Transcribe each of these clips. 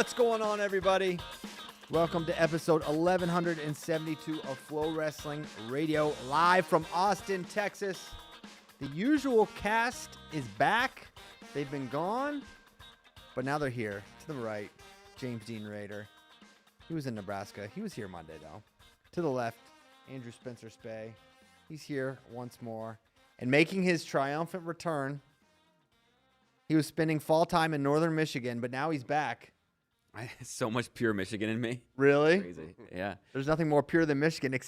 What's going on, everybody? Welcome to episode 1172 of FloWrestling Radio, live from Austin, Texas. The usual cast is back. They've been gone, but now they're here. To the right, James Dean Rader. He was in Nebraska. He was here Monday, though. To the left, Andrew Spencer Spey. He's here once more. And making his triumphant return, he was spending fall time in northern Michigan, but now he's back. So much pure Michigan in me. Really? Crazy. Yeah. There's nothing more pure than Michigan.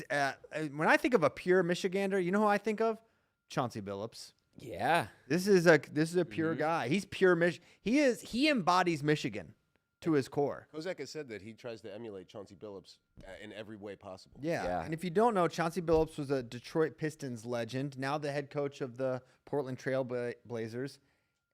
When I think of a pure Michigander, you know who I think of? Chauncey Billups. Yeah. This is a pure guy. He's pure He embodies Michigan to his core. Kozak has said that he tries to emulate Chauncey Billups in every way possible. Yeah. And if you don't know, Chauncey Billups was a Detroit Pistons legend, now the head coach of the Portland Trail Blazers.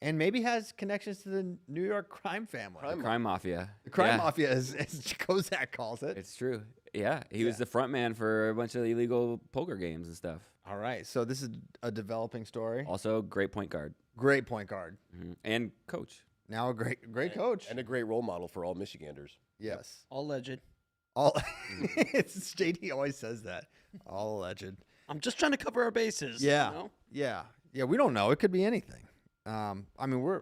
And maybe has connections to the New York crime family. The crime mafia. The crime mafia, as Kozak calls it. It's true. Yeah. He was the front man for a bunch of illegal poker games and stuff. All right. So this is a developing story. Also, great point guard. Great point guard. Mm-hmm. And coach. Now a great coach. And a great role model for all Michiganders. Yes. All alleged. It's JD always says that. All alleged. I'm just trying to cover our bases. Yeah. You know? Yeah. We don't know. It could be anything. Anyway.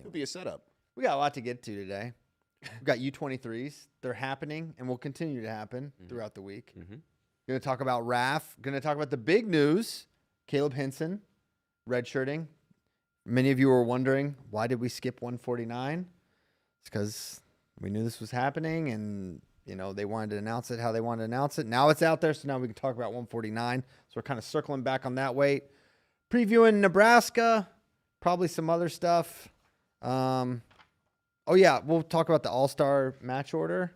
Could be a setup. We got a lot to get to today. We've got U23s. They're happening and will continue to happen throughout the week. Mm-hmm. Going to talk about RAF. Going to talk about the big news. Caleb Henson, redshirting. Many of you were wondering, why did we skip 149? It's because we knew this was happening and, they wanted to announce it how they wanted to announce it. Now it's out there, so now we can talk about 149. So we're kind of circling back on that weight. Previewing Nebraska. Probably some other stuff. We'll talk about the All-Star match order.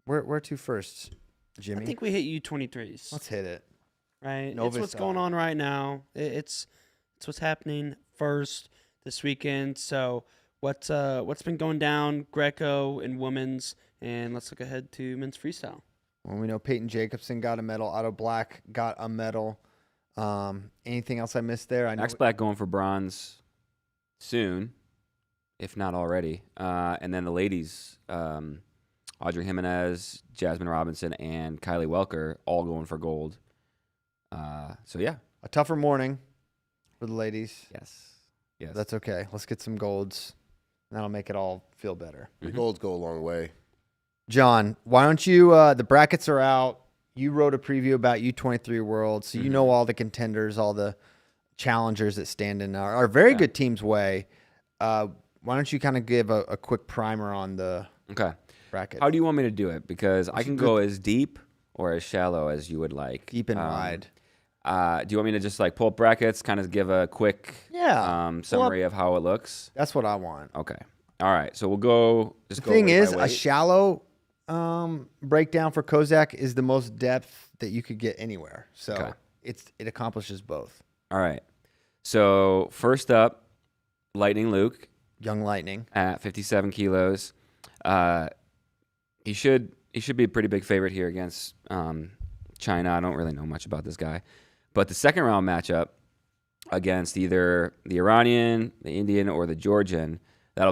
Where to first, Jimmy? I think we hit U23s. Let's hit it. Right? Nova it's what's Star. going on right now. It's what's happening first this weekend. So what's been going down, Greco and women's, and let's look ahead to men's freestyle. Well, we know Peyton Jacobson got a medal. Otto Black got a medal. Anything else I missed there? Max Black going for bronze soon, if not already. And then the ladies, Audrey Jimenez, Jasmine Robinson, and Kylie Welker all going for gold. A tougher morning for the ladies. Yes. That's okay. Let's get some golds. That'll make it all feel better. The golds go a long way. John, why don't you, the brackets are out. You wrote a preview about U23 Worlds, so you know all the contenders, all the challengers that stand in our very good team's way. Why don't you kind of give a quick primer on the bracket? How do you want me to do it? Because I can go as deep or as shallow as you would like. Deep and wide. Do you want me to just pull up brackets, kind of give a quick summary of how it looks? That's what I want. Okay. All right. So we'll go. The thing is, a shallow breakdown for Kozak is the most depth that you could get anywhere. So it accomplishes both. All right. So first up, Lightning Luke. Young Lightning. At 57 kilos. He should be a pretty big favorite here against China. I don't really know much about this guy. But the second round matchup against either the Iranian, the Indian, or the Georgian, that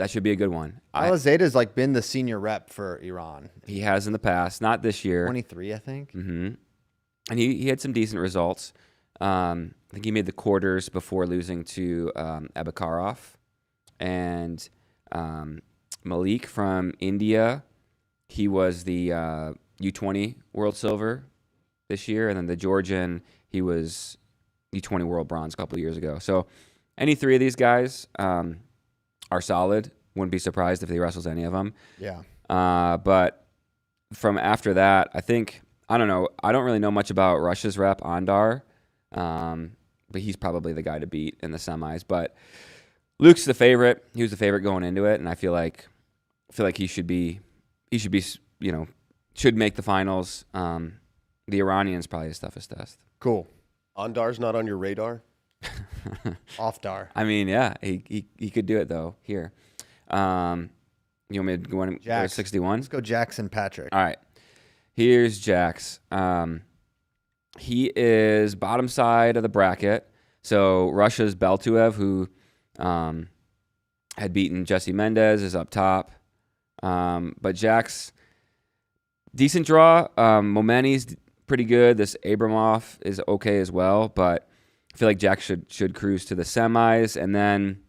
should be a good one. Alizada's been the senior rep for Iran. He has in the past, not this year. 23, I think. Mm-hmm. And he had some decent results. I think he made the quarters before losing to Abakarov. And Malik from India, he was the U20 World Silver this year. And then the Georgian, he was U20 World Bronze a couple of years ago. So any three of these guys are solid. Wouldn't be surprised if he wrestles any of them. Yeah. But from after that, I don't know. I don't really know much about Russia's rep, Andar. But he's probably the guy to beat in the semis. But Luke's the favorite. He was the favorite going into it, and I feel like he should be, should make the finals. The Iranian's probably his toughest test. Cool. Andar's not on your radar? Off Dar. I mean, yeah, he could do it though. Here, you want me to go 61? Let's go Jackson Patrick. All right, here's Jax. He is bottom side of the bracket. So Russia's Beltuev, who had beaten Jesse Mendez, is up top. But Jack's decent draw. Momenti's pretty good. This Abramoff is okay as well, but I feel like Jack should cruise to the semis. And then,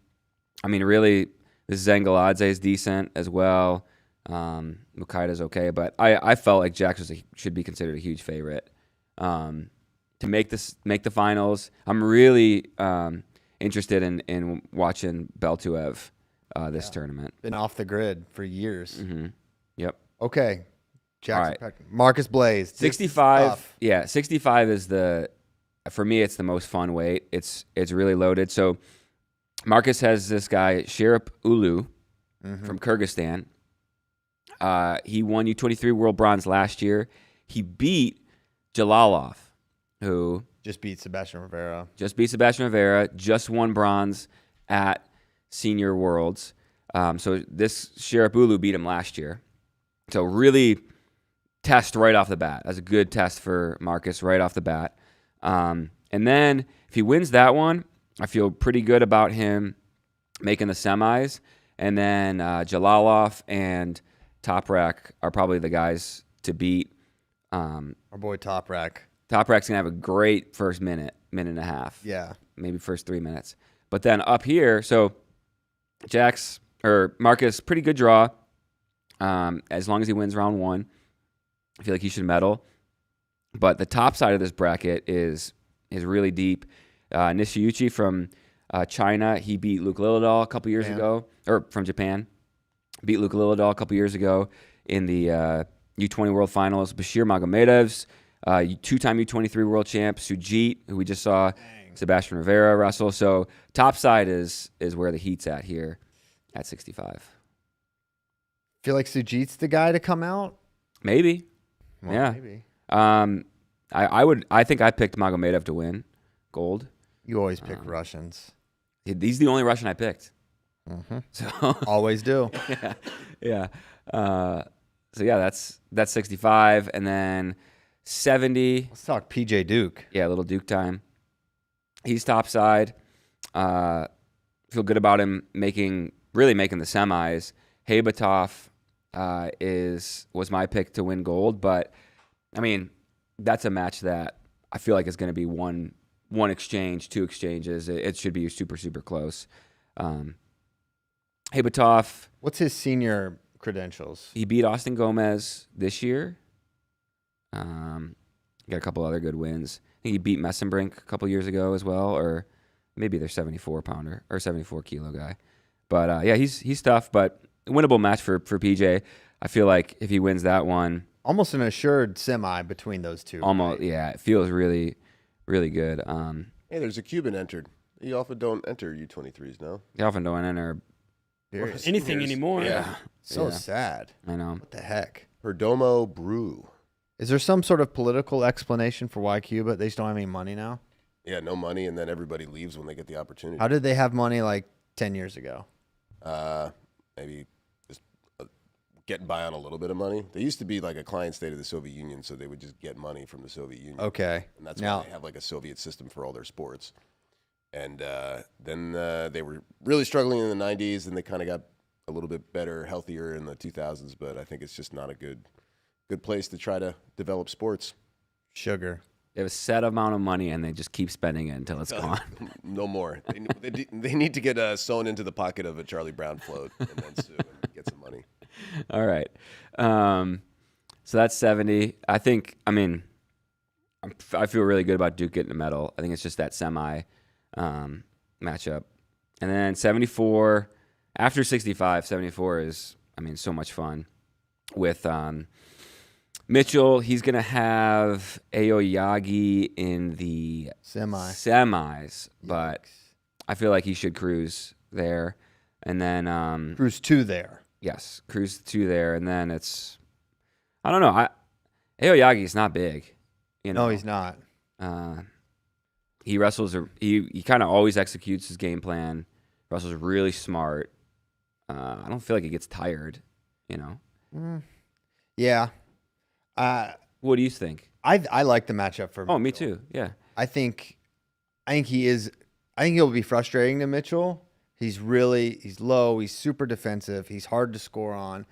I mean, really, this Zangaladze is decent as well. Mukaida's okay, but I felt like Jack should be considered a huge favorite to make the finals. I'm really interested in watching Beltuev this tournament. Been off the grid for years. Mm-hmm. Yep. Okay. Jackson All right. Marcus Blaze. 65. Yeah, 65 is for me, it's the most fun weight. It's really loaded. So Marcus has this guy, Sherip Ulu from Kyrgyzstan. He won U23 World Bronze last year. He beat Jalalov, who Just beat Sebastian Rivera. just won bronze at Senior Worlds. So this Sherip Ulu beat him last year. So really test right off the bat. That's a good test for Marcus right off the bat. And then if he wins that one, I feel pretty good about him making the semis. And then Jalalov and Toprak are probably the guys to beat. Our boy Toprak. Toprak's going to have a great first minute and a half. Yeah. Maybe first 3 minutes. But then up here, so Marcus, pretty good draw. As long as he wins round one, I feel like he should medal. But the top side of this bracket is really deep. Nishiyuchi from China, he beat Luke Lilladal a couple years ago, or from Japan, beat Luke Lilladal a couple years ago in the U20 World Finals. Bashir Magomedov's two-time U23 World Champ, Sujit, who we just saw Sebastian Rivera wrestle. So top side is where the heat's at here at 65. Feel like Sujit's the guy to come out? Maybe. Well, Yeah. Maybe. I think I picked Magomedov to win gold. You always pick Russians. He's the only Russian I picked. Mm-hmm. So Always do. yeah. So yeah, that's 65, and then 70. Let's talk PJ Duke. Yeah, little Duke time. He's top side. Feel good about him really making the semis. Heibatov was my pick to win gold, but I mean that's a match that I feel like is going to be one exchange, two exchanges. It should be super close. Heibatov. What's his senior credentials? He beat Austin Gomez this year. Got a couple other good wins. I think he beat Messenbrink a couple years ago as well, or maybe their 74-pounder or 74-kilo guy. But yeah, he's tough, but winnable match for PJ. I feel like if he wins that one, Almost an assured semi between those two. almost right? yeah, it feels really good. Hey, there's a Cuban entered. You often don't enter U23s now. They often don't enter. Serious. Anything anymore. Yeah. So Yeah. sad. I know. What the heck? Perdomo Brew. Is there some sort of political explanation for why Cuba, they just don't have any money now? Yeah, no money, and then everybody leaves when they get the opportunity. How did they have money like 10 years ago? Maybe just getting by on a little bit of money. They used to be like a client state of the Soviet Union, so they would just get money from the Soviet Union. Okay. And that's Now- why they have like a Soviet system for all their sports. And then they were really struggling in the 90s, and they kind of got a little bit better, healthier in the 2000s. But I think it's just not a good place to try to develop sports. Sugar. They have a set amount of money, and they just keep spending it until it's gone. No more. They need to get sewn into the pocket of a Charlie Brown float and then sue and get some money. All right. So that's 70. I feel really good about Duke getting a medal. I think it's just that semi matchup. And then 74, after 65, 74 is, so much fun. With Mitchell, he's going to have Aoyagi in the semis, but I feel like he should cruise there. And then Cruise 2 there. yes, cruise to there, and then it's I don't know. Aoyagi's not big, No, he's not. He wrestles. He kind of always executes his game plan. Wrestles really smart. I don't feel like he gets tired. Yeah. What do you think? I like the matchup for Oh, me Mitchell. too. Yeah. I think he'll be frustrating to Mitchell. He's low. He's super defensive. He's hard to score on.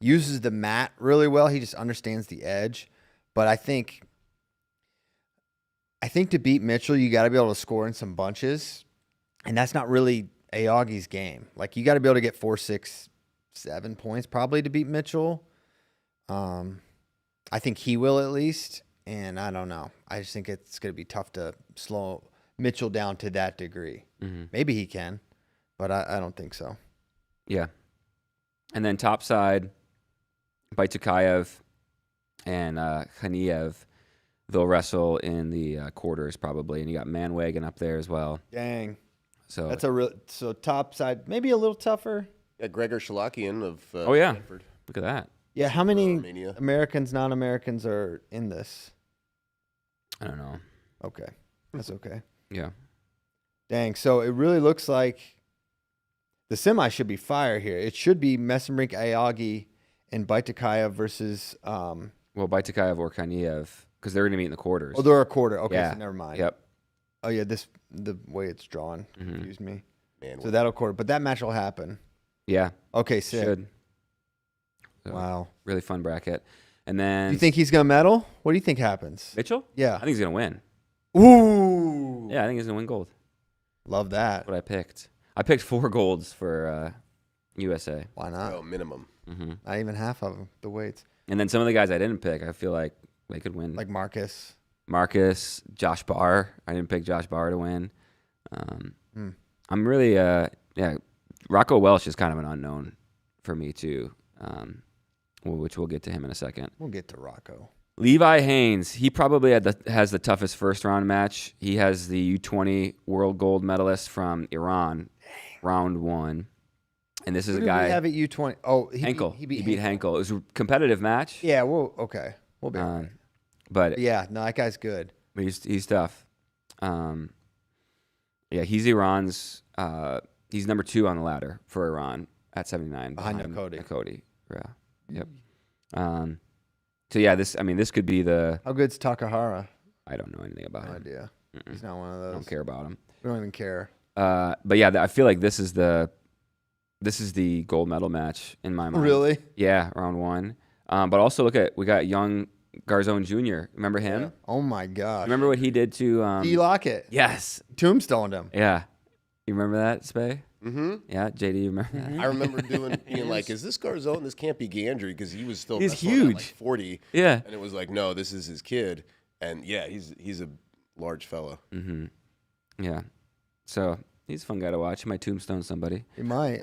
Uses the mat really well. He just understands the edge. But I think to beat Mitchell, you got to be able to score in some bunches. And that's not really Aogi's game. Like, you got to be able to get 4, 6, 7 points probably to beat Mitchell. I think he will at least. And I don't know. I just think it's going to be tough to slow Mitchell down to that degree. Mm-hmm. Maybe he can, but I don't think so. Yeah. And then top side, Baitukayev and Khaniev, they'll wrestle in the quarters probably. And you got Manwagon up there as well. Dang. So That's so top side, maybe a little tougher. Yeah, Gregor Shalakian of Oh, yeah. Stanford. Look at that. Yeah, how many Romania. Americans, non-Americans are in this? I don't know. Okay. That's okay. Yeah. Dang, so it really looks like the semi should be fire here. It should be Messenbrink, Aogi, and Baitukayev versus Well, Baitukayev or Khaniev, because they're going to meet in the quarters. Oh, they're a quarter. Okay, Yeah. so never mind. Yep. Oh yeah, the way it's drawn confused me. Man, So that'll quarter, but that match will happen. Yeah. Okay, sick. Should. So, Wow. Really fun bracket. And then Do you think he's gonna medal? What do you think happens? Mitchell? I Yeah. think he's going to win. Ooh. Yeah, I think he's going to win gold. Love that. That's what I picked. I picked 4 golds for USA. Why not? oh, minimum. Hmm Not even half of them, the weights. And then some of the guys I didn't pick, I feel like they could win. Like Marcus. Marcus, Josh Barr. I didn't pick Josh Barr to win. Hmm. I'm really, Rocco Welsh is kind of an unknown for me too, which we'll get to him in a second. We'll get to Rocco. Levi Haynes, he probably has the toughest first round match. He has the U20 world gold medalist from Iran, round 1. And this is Who a did guy, we have at U20. Oh, Henkel. He beat Henkel. It was a competitive match. Yeah, okay. We'll be all right. But Yeah, no, that guy's good. he's tough. Yeah, he's Iran's. He's number 2 on the ladder for Iran at 79 Behind Nakoti. Nakoti. Yeah. Yep. So yeah, this could be the. How good's Takahara? I don't know anything about No him. idea. Mm-mm. He's not one of I those. don't care about him. We don't even care. But yeah, I feel like this is the gold medal match in my mind. Really? Yeah, round 1. But also we got young Garzone Jr. Remember him? Yeah. Oh my gosh. Remember what he did to? D. Lockett. Yes. Tombstoned him. Yeah. You remember that, Spay? Mm-hmm. Yeah, JD, you remember that? I remember being like, is this Garzone? This can't be Gandry because he was still He's wrestling at, huge. like 40. Yeah. And it was like, no, this is his kid. And yeah, he's a large fella. Mm-hmm. Yeah. So he's a fun guy to watch. He might tombstone somebody. He might.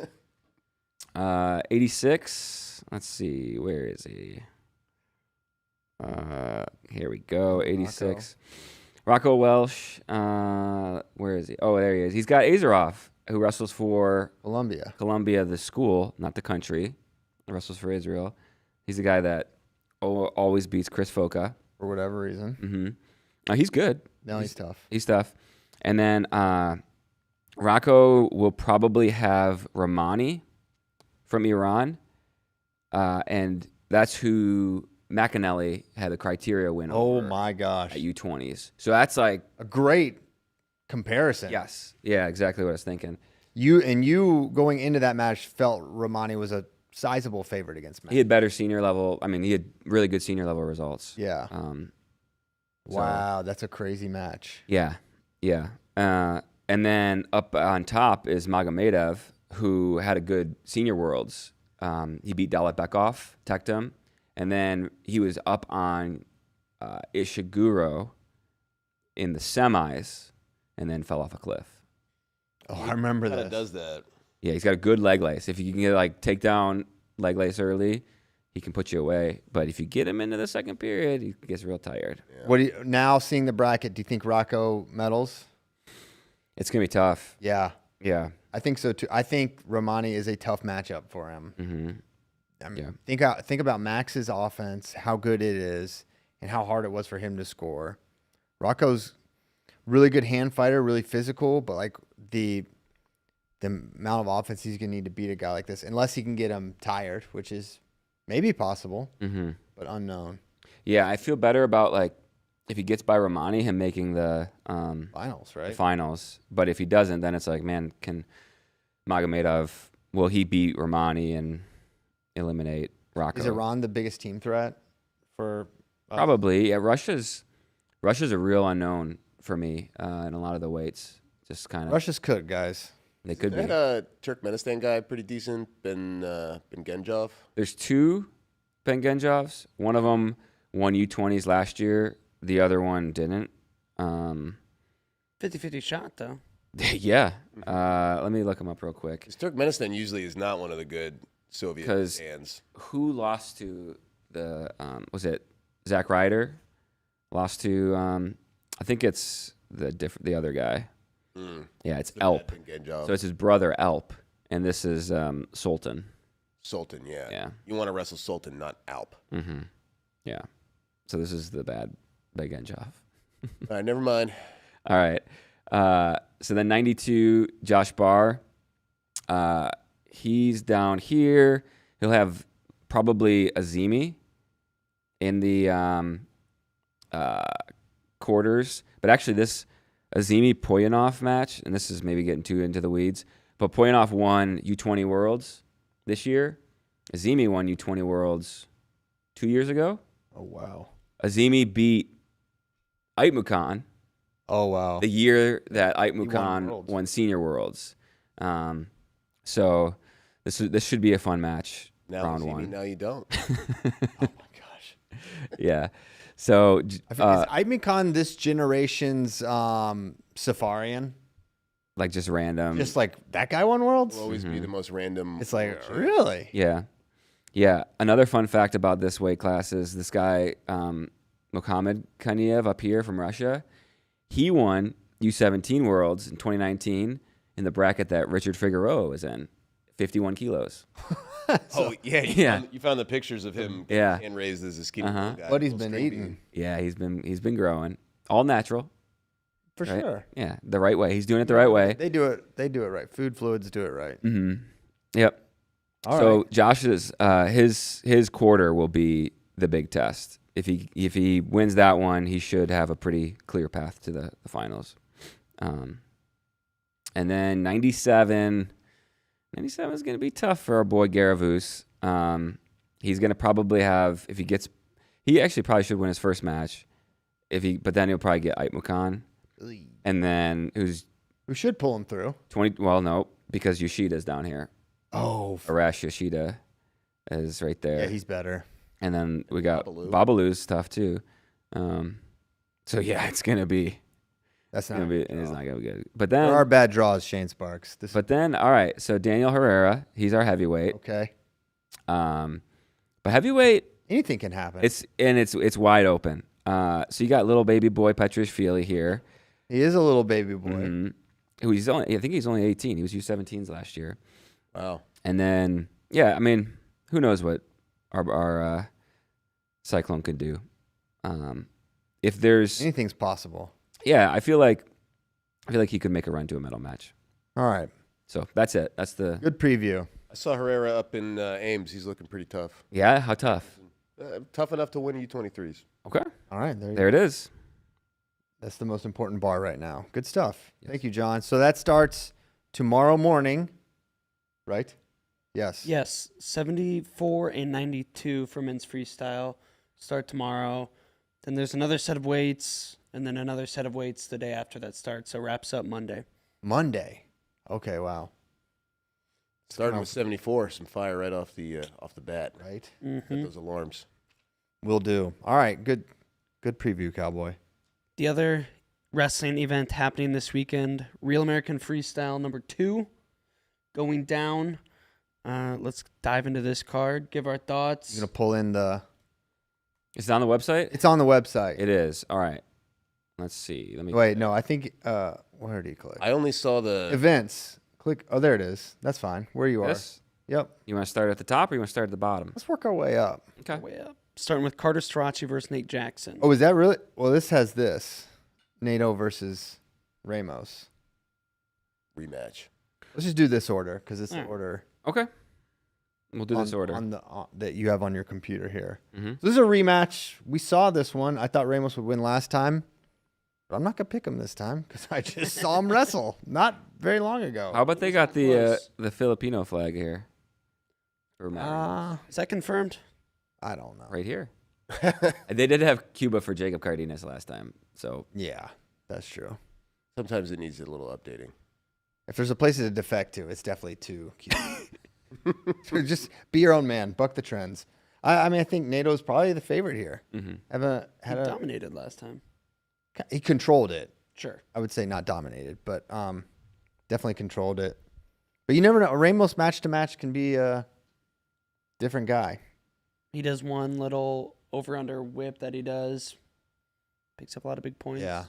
86. Let's see. Where is he? Here we go. 86. Rocco Welsh. Where is he? Oh, there he is. He's got Azarov, who wrestles for Columbia. Columbia, the school, not the country. He wrestles for Israel. He's the guy that always beats Chris Foca. For whatever reason. Mm-hmm. He's good. No, he's tough. He's tough. And then Rocco will probably have Rahmani from Iran. And that's who McAnally had the criteria win Oh over my gosh. at U20s. So that's like, A great comparison. yes. Yeah, exactly what I was thinking. You going into that match felt Romani was a sizable favorite against Matt. He had better senior level. I mean, he had really good senior level results. Yeah. So- Wow, that's a crazy match. Yeah, yeah. And then up on top is Magomedov, who had a good senior worlds. He beat Dalit Bekov, teched him, and then he was up on Ishiguro in the semis, and then fell off a cliff. Oh, I remember Kind this. of does that. Yeah, he's got a good leg lace. If you can get take down leg lace early, he can put you away. But if you get him into the second period, he gets real tired. Yeah. What do you, now seeing the bracket, do you think Rocco medals? It's gonna be tough. Yeah, Yeah. I think so too. I think Romani is a tough matchup for him. Mm-hmm. I mean, Yeah. think about Max's offense, how good it is, and how hard it was for him to score. Rocco's really good hand fighter, really physical, but like the amount of offense he's gonna need to beat a guy like this, unless he can get him tired, which is maybe possible, Mm-hmm. but unknown. Yeah, I feel better about if he gets by Romani, him making the Finals, the right? finals. But if he doesn't, then it's like, man, can Magomedov, will he beat Romani and eliminate Rocco? Is Iran the biggest team threat for? Probably. Yeah, Russia's a real unknown for me in a lot of the weights. Just kind of Russia's cooked, guys. they could be. That Turkmenistan guy pretty decent. Ben Genjov. There's 2 Ben Genjovs. One of them won U20s last year. The other one didn't. 50-50 shot though. Yeah. Let me look him up real quick. Because Turkmenistan usually is not one of the good Soviet 'Cause- hands. Who lost to the was it Zach Ryder? Lost to I think it's the other guy. Yeah, it's Elp. Ben Genjov. So it's his brother Elp, and this is Sultan. Sultan, yeah. Yeah. You want to wrestle Sultan, not Alp. Mm-hmm. Yeah. So this is the bad Genjov. All right, never mind. All right. So then 92, Josh Barr. He's down here. He'll have probably Azimi in the quarters. But actually, this Azimi-Poyanov match, and this is maybe getting too into the weeds, but Poyanov won U20 Worlds this year. Azimi won U20 Worlds 2 years ago. Oh wow. Azimi beat Aitmukan Oh wow. the year that won Aitmukan Worlds. won Senior Worlds. So this should be a fun match. Now round you see me, one. now you don't. Oh my gosh. Yeah. So Is Aimikon this generation's Safarian? like just random. Just like that guy won Worlds? Will always be the most random. It's like, world champ. really? Yeah. Yeah. Another fun fact about this weight class is this guy, Mohamed Kaniev up here from Russia, he won U17 Worlds in 2019 in the bracket that Richard Figueroa was in, 51 kilos. Oh yeah, you found the pictures of him. Yeah. And raised as a skinny little guy. What he's little been string eating. bean. Yeah, he's been growing. All natural. For Right? sure. Yeah, the right way. He's doing it the right way. They do it right. Food fluids do it right. Mm-hmm. Yep. All So right. Josh's his quarter will be the big test. If he wins that one, he should have a pretty clear path to the finals. And then 97 is going to be tough for our boy Garavus. He's going to probably have, if he gets, he actually probably should win his first match. But then he'll probably get Aitmukan. And then who's We should pull him through. 20, well, no, because Yoshida's down here. Oh, Arash Yoshida is right there. yeah, he's better. And then we got Babalu. Babalu's tough too. So yeah, it's gonna be. That's not. It's not gonna be good. But There are then, bad draws, Shane Sparks. all right. So Daniel Herrera, he's our heavyweight. Okay. But heavyweight, Anything can happen. it's wide open. So you got little baby boy Petriashvili here. He is a little baby boy. Mhm. Who I think he's only 18. He was U17s last year. Wow. And then, yeah, I mean, who knows what our Cyclone could do. If there's, Anything's possible. yeah, I feel like he could make a run to a medal match. All right. So that's it. That's the, Good preview. I saw Herrera up in Ames. He's looking pretty tough. yeah, how tough? Tough enough to win U23s. Okay. All right. There it is. That's the most important bar right now. Good stuff. Thank you, John. So that starts tomorrow morning, right? Yes. Yes, 74 and 92 for men's freestyle start tomorrow. Then there's another set of weights, and then another set of weights the day after that starts. So wraps up Monday. Monday. Okay. Wow. Starting with 74, some fire right off the bat. Right. Got those alarms. Will do. All right. Good preview, Cowboy. The other wrestling event happening this weekend, Real American Freestyle number 2, going down. Let's dive into this card, give our thoughts. You're gonna pull in the. It's on the website? It's on the website. It is. All right. Let's see. Let me Wait, no. I think. Where do you click? I only saw the Events. Click. Oh, there it is. That's fine. Where you are. this. Yep. You want to start at the top or you want to start at the bottom? Let's work our way up. Okay. Way up. Starting with Carter Strachey versus Nate Jackson. Oh, is that really? Well, this has this. NATO versus Ramos. rematch. Let's just do this order because it's the Alright. order. Okay. We'll do this order. on the that you have on your computer here. Mhm. So this is a rematch. We saw this one. I thought Ramos would win last time. But I'm not gonna pick him this time because I just saw him wrestle not very long ago. How about they got close. the Filipino flag here? For Matt Ramos? Is that confirmed? I don't know. Right here. They did have Cuba for Jacob Cardenas last time, so Yeah, that's true. Sometimes it needs a little updating. If there's a place to defect to, it's definitely to Cuba. So just be your own man. Buck the trends. I mean, I think NATO's probably the favorite here. He dominated last time. He controlled it. Sure. I would say not dominated, but definitely controlled it. But you never know. Ramos match to match can be a different guy. He does one little over-under whip that he does. Picks up a lot of big points. Yeah.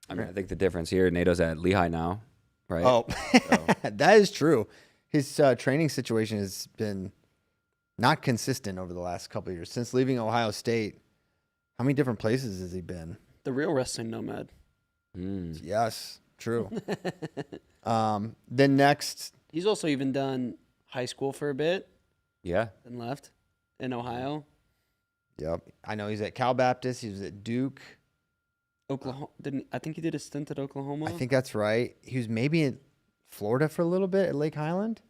I mean, I think the difference here, NATO's at Lehigh now, right? Oh, that is true. His training situation has been not consistent over the last couple of years. Since leaving Ohio State, how many different places has he been? The real wrestling nomad. Yes, true. Then next, He's also even done high school for a bit, Yeah. then left in Ohio. yep, I know he's at Cal Baptist. He was at Duke. Oklahoma. I think he did a stint at Oklahoma. I think that's right. He was maybe in Florida for a little bit at Lake Highland.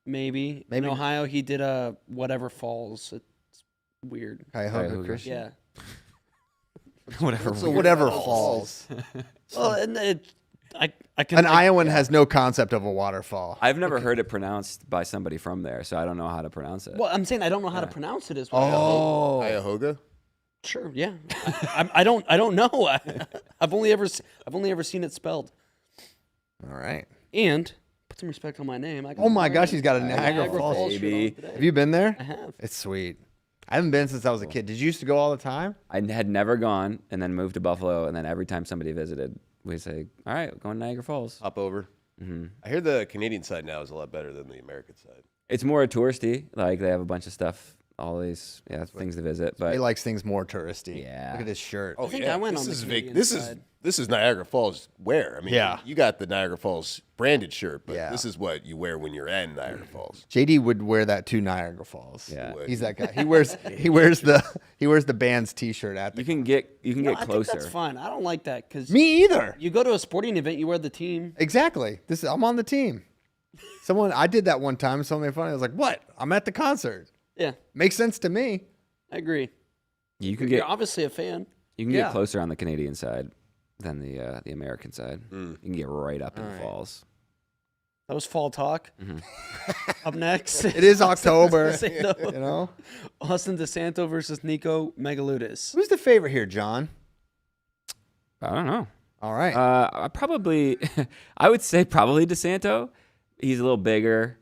Maybe. Maybe- In Ohio, he did a whatever falls. It's weird. Cuyahoga Cuyahoga. Christian. Yeah. Whatever. So whatever falls. Well, and I can. An Iowan has no concept of a waterfall. I've never heard it pronounced by somebody from there, so I don't know how to pronounce it. Well, I'm saying I don't know how to pronounce it as well. Oh, Cuyahoga? Sure. Yeah. I don't know. I've only ever seen it spelled. all right. And put some respect on my name. Oh my gosh, he's got a Niagara Niagara Falls. Falls shirt baby. on today. Have you been there? I have. It's sweet. I haven't been since I was a kid. Did you used to go all the time? I had never gone, and then moved to Buffalo, and then every time somebody visited, we say, "All right, we're going to Niagara Falls." Hop over. I hear the Canadian side now is a lot better than the American side. It's more touristy. Like they have a bunch of stuff, all these things to visit. But He likes things more touristy. Yeah. Look at his shirt. Oh, think I went this on the is Canadian side. This is Niagara Falls wear. I mean, Yeah. you got the Niagara Falls branded shirt, but Yeah. this is what you wear when you're in Niagara Falls. JD would wear that to Niagara Falls. Yeah. He's that guy. He wears the band's T-shirt at the. you can get I think closer. that's fine. I don't like that because Me either. you go to a sporting event, you wear the team. Exactly. I'm on the team. I did that one time. Something funny. I was like, "What? I'm at the concert." Yeah, Makes sense to me. I agree. You can You're get obviously a fan. Yeah. get closer on the Canadian side than the American side. You can get right up in the falls. That was fall talk. Up next, It is October. DeSanto. You know, Austin DeSanto versus Nico Megaludis. who's the favorite here, John? I don't know. All right. I would say probably DeSanto. He's a little bigger,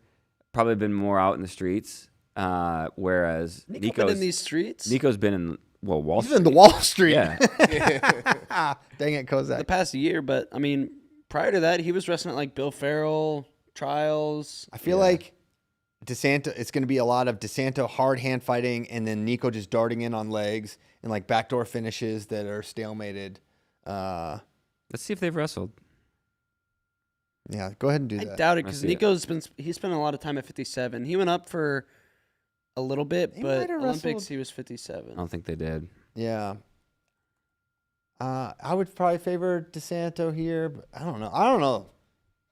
probably been more out in the streets. Whereas Nico been in these streets Nico's been in Wall He's Street. in the Wall Street. Yeah, Dang it, the Kozak. past year, but I mean, prior to that, he was wrestling at like Bill Farrell trials. I feel like DeSanto. It's going to be a lot of DeSanto hard hand fighting, and then Nico just darting in on legs and like backdoor finishes that are stalemated. let's see if they've wrestled. Yeah, go ahead and do I that. doubt it Let's because see it. he's spent a lot of time at 57. He went up for a little bit, He but might have Olympics wrestled- he was I 57. don't think they did. Yeah. I would probably favor DeSanto here, but I don't know.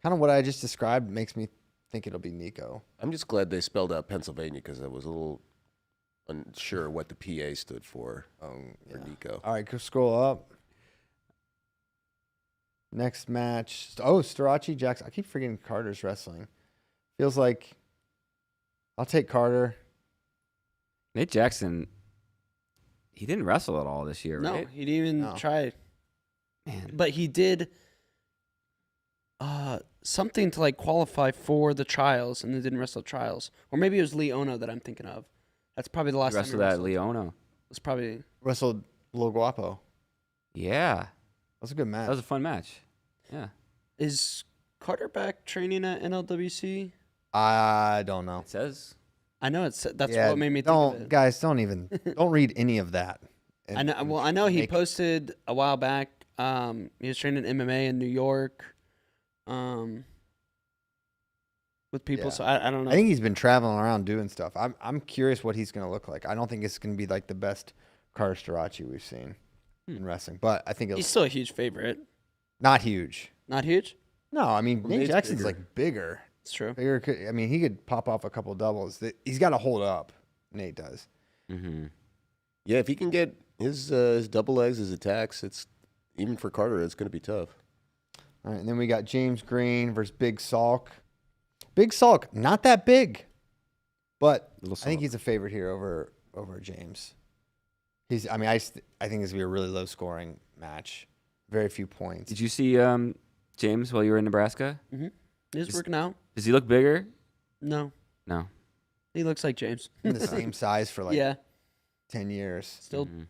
Kind of what I just described makes me think it'll be Nico. I'm just glad they spelled out Pennsylvania because I was a little unsure what the PA stood for Yeah. Nico. All right, go scroll up. Next match. Oh, Starachi Jackson. I keep forgetting Carter's wrestling. Feels like I'll take Carter. Nate Jackson, he didn't wrestle at all this year, No, right? he didn't even No. try. Man, But he did something to like qualify for the trials, and they didn't wrestle trials. Or maybe it was Leona that I'm thinking of. That's probably the last he time wrestled he at wrestled. Leona. It's probably Wrestled Lo Guapo. Yeah, That was a good match. that was a fun match. Yeah, is Carter back training at NLWC? I don't know. it says. I know that's Yeah, what made me think don't of it. guys, don't read any of that. I know. Well, I know he make- posted a while back. He was training MMA in New York, with people. Yeah. So I don't know. I think he's been traveling around doing stuff. I'm curious what he's going to look like. I don't think it's going to be like the best Carter Starachi we've seen. in wrestling. But I think He's it's still a huge favorite. not huge. Not huge. No, I mean, Well, Nate Nate's Jackson's bigger. like bigger. It's true. Bigger. I mean, he could pop off a couple doubles. He's got to hold up. Nate does. Mm-hmm. Yeah, if he can get his double legs, his attacks, it's even for Carter, it's going to be tough. All right, and then we got James Green versus Big Salk. Big Salk, not that big, but Little I think Salk. he's a favorite here over James. I think it's gonna be a really low scoring match, very few points. Did you see James while you were in Nebraska? He's working out. Does he look bigger? No, No. he looks like James. Been the same size for like yeah, 10 years. still Mhm.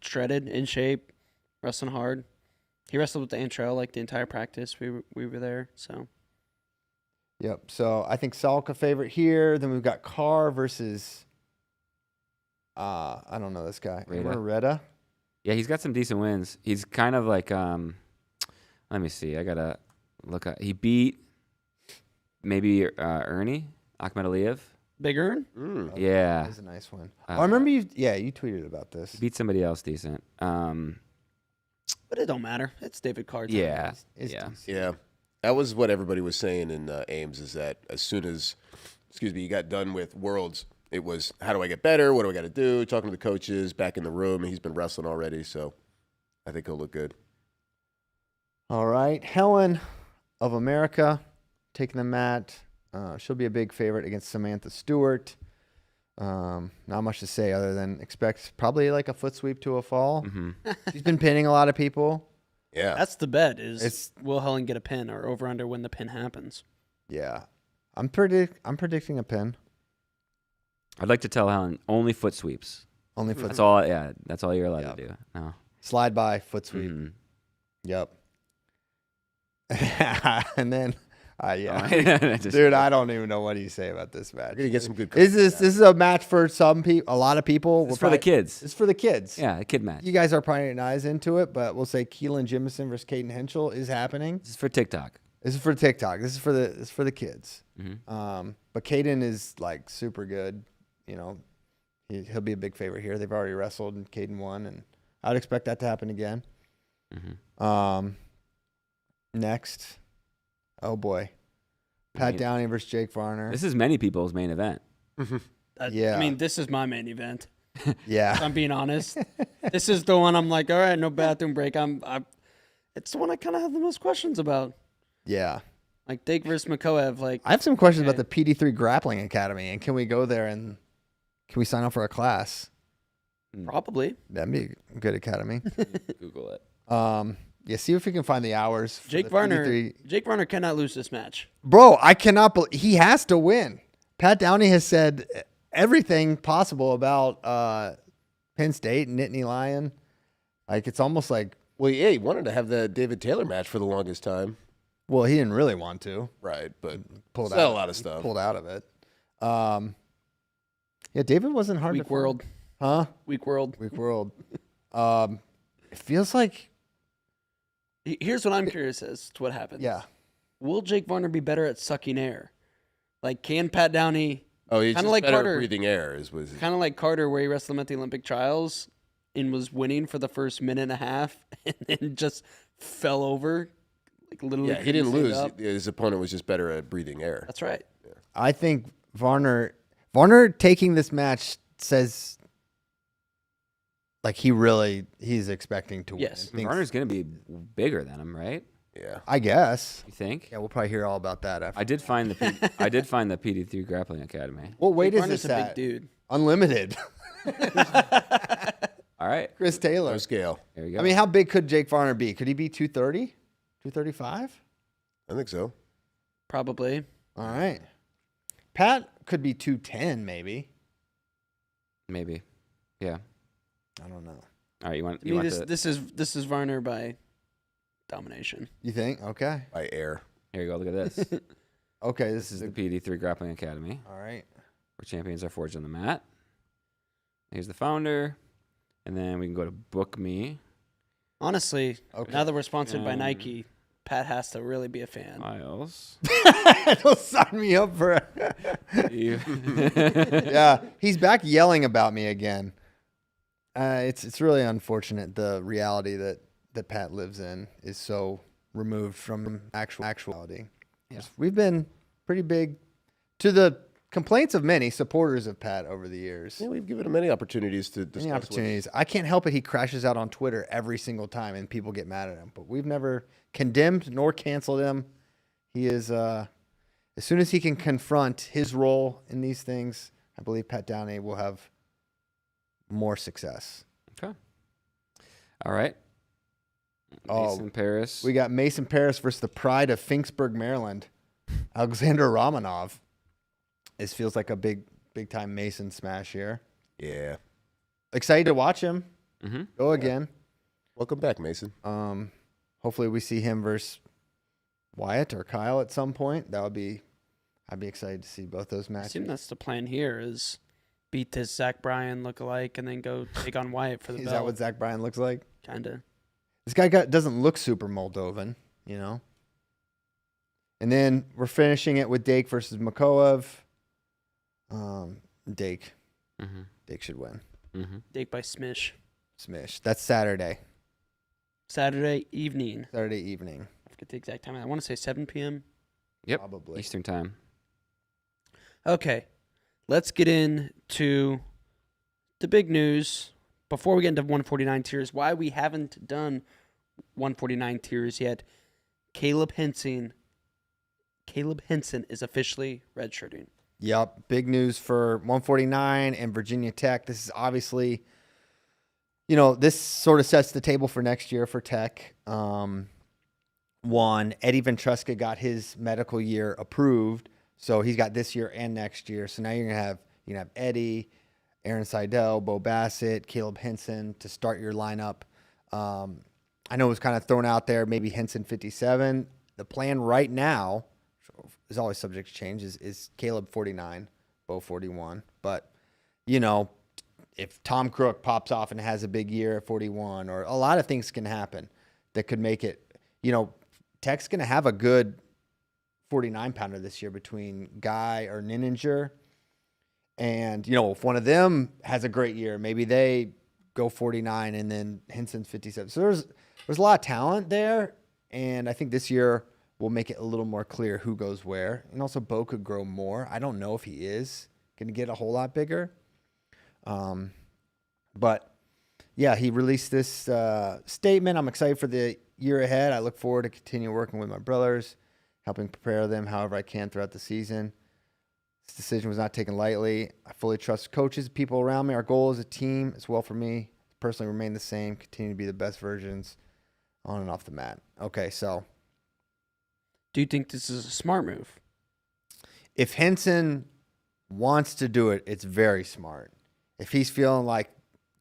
shredded, in shape, wrestling hard. He wrestled with Antrell like the entire practice. We were there, so Yep. So I think Salk a favorite here. Then we've got Carr versus I don't know this guy. Reda. Reda. Yeah, he's got some decent wins. He's kind of like let me see. I gotta look at. He beat maybe Ernie Ahmed Aliyev. Big Earn. Mm. Yeah, That is a nice one. Uh, I remember you tweeted about this. He beat somebody else decent. But it don't matter. It's David Carr. time. Yeah, It's yeah. decent. Yeah, that was what everybody was saying in Ames, is that as soon as, you got done with Worlds, it was, how do I get better? What do I got to do? Talking to the coaches, back in the room, and he's been wrestling already, so I think he'll look good. All right. Helen of America taking the mat. She'll be a big favorite against Samantha Stewart. Not much to say other than expect probably like a foot sweep to a fall. Mm-hmm. She's been pinning a lot of people. Yeah, That's the bet. Is It's- will Helen get a pin or over under when the pin happens? Yeah. I'm predicting a pin. I'd like to tell Helen only foot sweeps. Only foot That's all. Yeah, that's all you're allowed Yep. to do. No. slide by foot sweep. Mhm. Yep. And then yeah. Just- Dude, I don't even know what do you say about this match. we're gonna get some good. This is a match for some people, a lot of people. It's for the kids. It's for the kids. Yeah, a kid match. You guys are probably not as into it, but we'll say Keelan Jimison versus Caden Henschel is happening. This is for TikTok. This is for TikTok. This is for the kids. Mm-hmm. But Caden is like super good. You know, he'll be a big favorite here. They've already wrestled and Caden won, and I'd expect that to happen again. Mm-hmm. Next, oh boy, Pat Main- Downey versus Jake Varner. This is many people's main event. Yeah. I mean, this is my main event. If Yeah, I'm being honest. This is the one I'm like, all right, no bathroom break. It's the one I kind of have the most questions about. yeah. Like Dake versus McCoev. Like, I have some questions Okay. about the PD3 Grappling Academy, and can we go there and can we sign up for a class? probably. That'd be a good academy. Google it. Yeah, see if we can find the hours. For Jake the Varner. PD3. Jake Varner cannot lose this match. Bro, I cannot believe he has to win. Pat Downey has said everything possible about Penn State and Nittany Lion. Like it's almost like, Well, yeah, he wanted to have the David Taylor match for the longest time, well, he didn't really want to. right? But Pulled said out a lot of he stuff. Pulled out of it. Yeah, David wasn't hard to Weak world. find. Huh? Weak world. Weak world. It feels like, Here's what I'm curious as to what happens. yeah. Will Jake Varner be better at sucking air? Like, can Pat Downey, oh, he's Kinda just like better Carter. at breathing air. Was kind of like Carter, where he wrestled him at the Olympic trials and was winning for the first minute and a half and then just fell over? Like, literally. yeah, he didn't couldn't lose. stand up. His opponent was just better at breathing air. That's right. I think Varner taking this match says like he's expecting to Yes. win. Varner's gonna be bigger than him, right? Yeah, I guess. You think? Yeah, we'll probably hear all about that after. I did find the I did find the PD3 Grappling Academy. What weight Jake is Varner's this a at? big dude. Unlimited. All right, Chris Taylor. no scale. there we go. I mean, how big could Jake Varner be? Could he be 230? 235? I think so. Probably. All right. Pat could be 210 maybe. maybe. Yeah. I don't know. All right. You want I you mean, want this is Varner by domination. You think? Okay. By air. Here you go. Look at this. This Okay, this is is the the PD3 Grappling Academy, all right. where champions are forged on the mat. Here's the founder, and then we can go to Book Me. Honestly, Okay. now that we're sponsored by Um, Nike, Pat has to really be a fan. Miles. Don't sign me up for it. Yeah, he's back yelling about me again. It's really unfortunate. The reality that Pat lives in is so removed from actuality. Yeah. We've been pretty big to the complaints of many supporters of Pat over the years. Yeah, we've given him many opportunities to discuss Many opportunities. I can't help it. He crashes out on Twitter every single time, and people get mad at him. But we've never condemned nor canceled him. He is, as soon as he can confront his role in these things, I believe Pat Downey will have more success. Okay. All right. Mason Paris. We got Mason Paris versus the pride of Finksburg, Maryland, Alexander Romanov. This feels like a big time Mason smash here. Yeah. Excited to watch him Mm-hmm. go again. Welcome back, Mason. Hopefully we see him versus Wyatt or Kyle at some point. I'd be excited to see both those I matches. assume that's the plan here is beat this Zach Bryan lookalike and then go take on Wyatt for the Is belt. that what Zach Bryan looks like? Kind of. This guy doesn't look super Moldovan, you know? And then we're finishing it with Dake versus Makoev. Dake. Mm-hmm. Dake should win. Mm-hmm. Dake by Smish. Smish. That's Saturday. Saturday evening. Saturday evening. I forget the exact time. I want to say 7 p.m. Yep. Probably. Eastern time. Okay. Let's get into the big news. Before we get into 149 tiers, why we haven't done 149 tiers yet. Caleb Henson is officially redshirting. Yep. Big news for 149 and Virginia Tech. This is obviously, this sort of sets the table for next year for Tech. Eddie Ventresca got his medical year approved, so he's got this year and next year. So now you're gonna have Eddie, Aaron Seidel, Bo Bassett, Caleb Henson to start your lineup. I know it was kind of thrown out there, maybe Henson 57. The plan right now is always subject to change. Is Caleb 49, Bo 41. But if Tom Crook pops off and has a big year at 41, or a lot of things can happen that could make it. Tech's going to have a good 49-pounder this year between Guy or Nininger. And, if one of them has a great year, maybe they go 49 and then Henson's 57. So there's a lot of talent there. And I think this year will make it a little more clear who goes where. And also Bo could grow more. I don't know if he is going to get a whole lot bigger. But, yeah, he released this statement. I'm excited for the year ahead. I look forward to continue working with my brothers, helping prepare them however I can throughout the season. This decision was not taken lightly. I fully trust coaches, people around me. Our goal as a team, as well for me, personally remain the same, continue to be the best versions on and off the mat. Okay, so. Do you think this is a smart move? If Henson wants to do it, it's very smart. If he's feeling like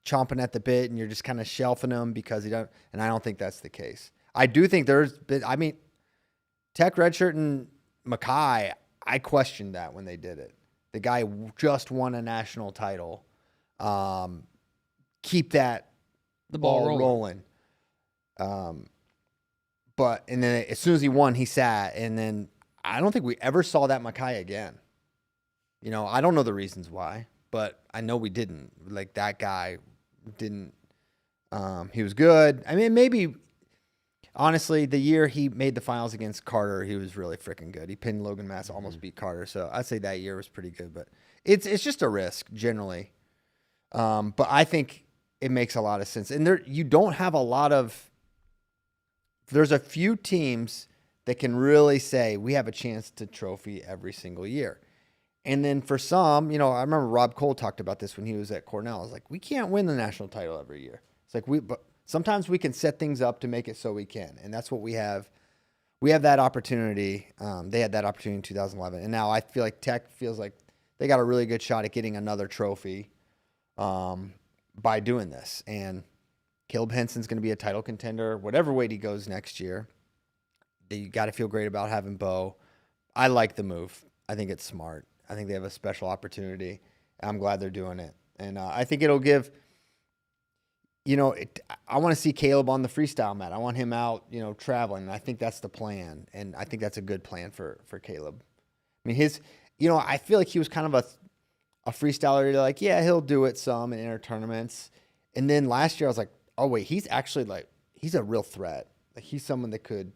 chomping at the bit and you're just kind of shelving him because he don't, and I don't think that's the case. I do think Tech Redshirt and Mackay, I questioned that when they did it. The guy just won a national title. Keep the ball rolling. But and then as soon as he won, he sat, and then I don't think we ever saw that Mackay again. I don't know the reasons why, but I know we didn't. Like that guy didn't. He was good. I mean, maybe. Honestly, the year he made the finals against Carter, he was really freaking good. He pinned Logan Mass, almost beat Carter. So I'd say that year was pretty good. But it's just a risk generally. But I think it makes a lot of sense. And you don't have a lot of. There's a few teams that can really say we have a chance to trophy every single year. And then for some, I remember Rob Cole talked about this when he was at Cornell. I was like, we can't win the national title every year. It's like but sometimes we can set things up to make it so we can. And that's what we have. We have that opportunity. They had that opportunity in 2011. And now I feel like Tech feels like they got a really good shot at getting another trophy by doing this. And Caleb Henson's going to be a title contender, whatever weight he goes next year. You got to feel great about having Bo. I like the move. I think it's smart. I think they have a special opportunity. I'm glad they're doing it. And I think it'll give, I want to see Caleb on the freestyle mat. I want him out, traveling. And I think that's the plan. And I think that's a good plan for Caleb. I mean, I feel like he was kind of a freestyler. Like, yeah, he'll do it some in inter tournaments. And then last year I was like, oh wait, he's actually like, he's a real threat. Like he's someone that could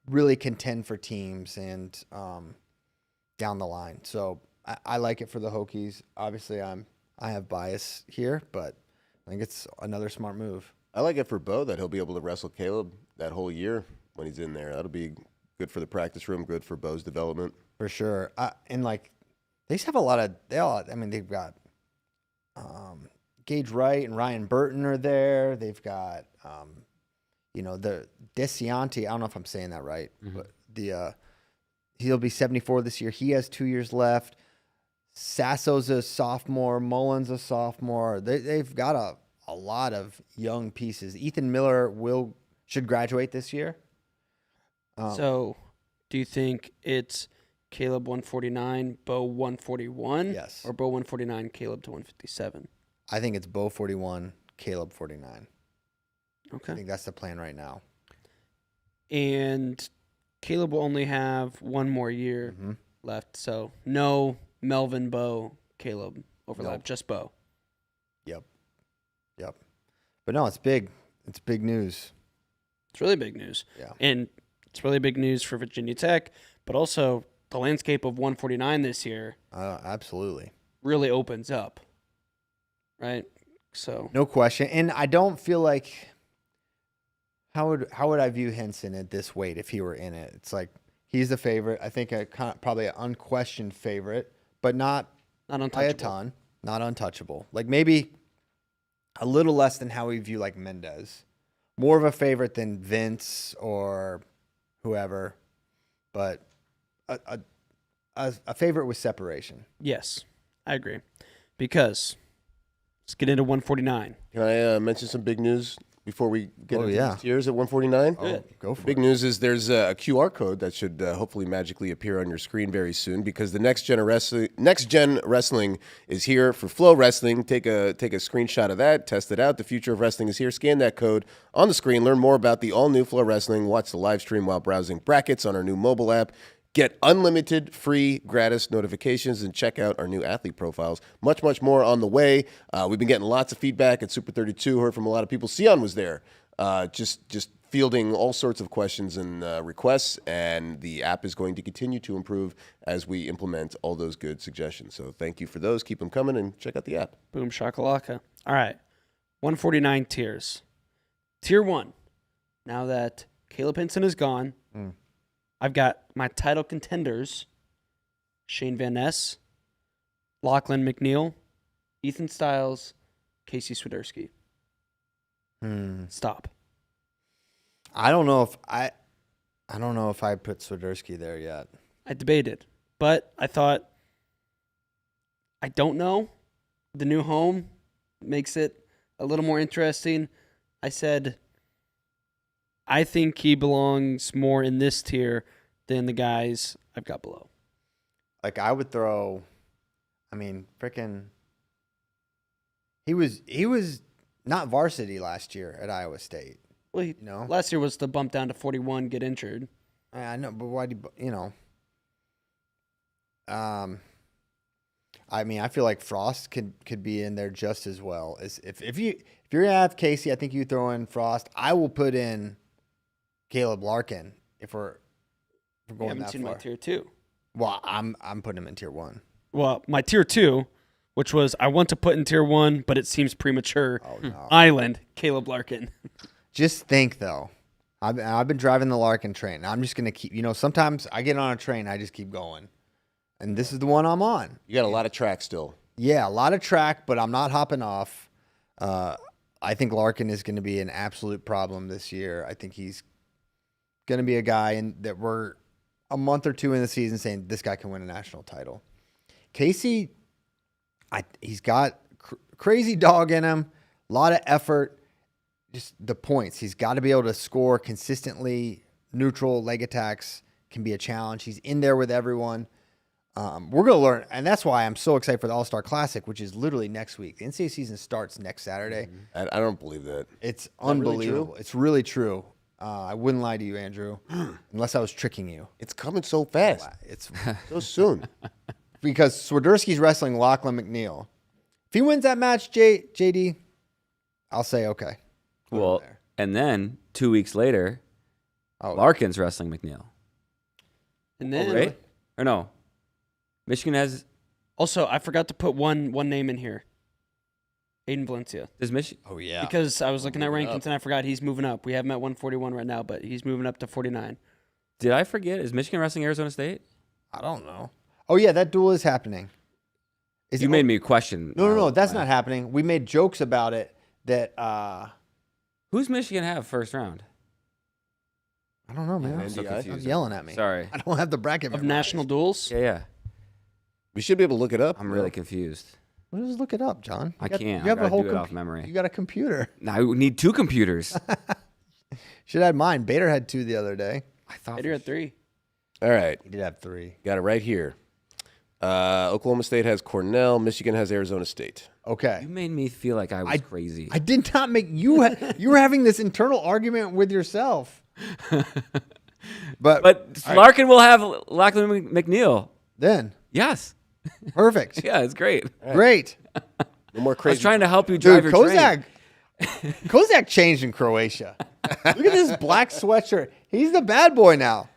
really contend for teams and down the line. So I like it for the Hokies. Obviously I have bias here, but I think it's another smart move. I like it for Bo that he'll be able to wrestle Caleb that whole year when he's in there. That'll be good for the practice room, good for Bo's development. For sure. And like, they just have a lot of, they've got Gage Wright and Ryan Burton are there. They've got, the Desianti. I don't know if I'm saying that right, but he'll be 74 this year. He has 2 years left. Sasso's a sophomore. Mullen's a sophomore. They've got a lot of young pieces. Ethan Miller should graduate this year. So, do you think it's Caleb 149, Bo 141? Yes. Or Bo 149, Caleb to 157? I think it's Bo 41, Caleb 49. Okay. I think that's the plan right now. And Caleb will only have one more year left, so no Melvin, Bo, Caleb overlap, Nope. just Bo. Yep. But no, it's big. It's big news. It's really big news. Yeah. And it's really big news for Virginia Tech, but also the landscape of 149 this year Absolutely. really opens up, right? So No question. And I don't feel like how would I view Henson at this weight if he were in it? It's like he's the favorite. I think probably an unquestioned favorite, but not not by a untouchable. ton. Not untouchable. Like maybe a little less than how we view like Mendez. More of a favorite than Vince or whoever, but a favorite with separation. Yes, I agree. Because let's get into 149. Can I mention some big news before we get into yeah. these tiers at 149? Oh, go for Big it. news is there's a QR code that should hopefully magically appear on your screen very soon because the next gen wrestling is here for FloWrestling. Take a screenshot of that, test it out. The future of wrestling is here. Scan that code on the screen. Learn more about the all new FloWrestling. Watch the live stream while browsing brackets on our new mobile app. Get unlimited, free, gratis notifications and check out our new athlete profiles. Much, much more on the way. We've been getting lots of feedback at Super 32. Heard from a lot of people. Sion was there, just fielding all sorts of questions and requests. And the app is going to continue to improve as we implement all those good suggestions. So thank you for those. Keep them coming and check out the app. Boom shakalaka. All right. 149 tiers. Tier 1. Now that Caleb Henson is gone, I've got my title contenders, Shane Van Ness, Lachlan McNeil, Ethan Styles, Casey Swiderski. Stop. I don't know if I put Swiderski there yet. I debated, but I thought, I don't know. The new home makes it a little more interesting. I said, I think he belongs more in this tier than the guys I've got below. Like I would throw, freaking. He was not varsity last year at Iowa State. Well, last year was the bump down to 41, get injured. I know, but why do I feel like Frost could be in there just as well as if you're gonna have Casey, I think you throw in Frost. I will put in Caleb Larkin if we're going I haven't that seen far. my tier 2. Well, I'm putting him in tier 1. Well, my tier 2, which was I want to put in tier 1, but it seems premature. Oh no! Island, Caleb Larkin. Just think though, I've been driving the Larkin train. I'm just gonna keep. Sometimes I get on a train, I just keep going, and this is the one I'm on. You got a lot of track still. Yeah, a lot of track, but I'm not hopping off. I think Larkin is going to be an absolute problem this year. I think he's going to be a guy that we're a month or two in the season saying this guy can win a national title. Casey, he's got crazy dog in him, a lot of effort, just the points. He's got to be able to score consistently. Neutral leg attacks can be a challenge. He's in there with everyone. We're going to learn, and that's why I'm so excited for the All-Star Classic, which is literally next week. The NCAA season starts next Saturday. I don't believe that. It's really unbelievable. true? It's really true. I wouldn't lie to you, Andrew, unless I was tricking you. It's coming so fast, It's so soon. because Swiderski's wrestling Lachlan McNeil. If he wins that match, JD, I'll say okay. Put him Well, there. and then 2 weeks later, Oh, Larkin's wrestling McNeil. And then Right? Or no? Michigan has. also I forgot to put one name in here. Aiden Valencia. Does Michigan? oh yeah. Because I was looking at Moving rankings up. and I forgot he's moving up. We have him at 141 right now, but he's moving up to 49. Did I forget? Is Michigan wrestling Arizona State? I don't know. Oh yeah, that duel is happening. Is You it- made me question. No, that's not happening. We made jokes about it. That Who's Michigan have first round? I don't know, man. I'm so Stop confused. yelling at me. Sorry. I don't have the bracket Of memorized. national duels? Yeah. We should be able to look it up. I'm really confused. Well, just look it up, John. I can't. You have I a whole do it compu- off memory. You got a computer. Now I need 2 computers. Should have had mine. Bader had 2 the other day. I thought. You're at 3. All right. He did have 3. Got it right here. Oklahoma State has Cornell. Michigan has Arizona State. Okay. You made me feel like I was crazy. I did not make you. You were having this internal argument with yourself. but Larkin will have Lachlan McNeil. Then Yes. perfect. Yeah, it's great. Great. No more I was crazy. trying to help you drive Dude, your train. Kozak changed in Croatia. Look at this black sweatshirt. He's the bad boy now.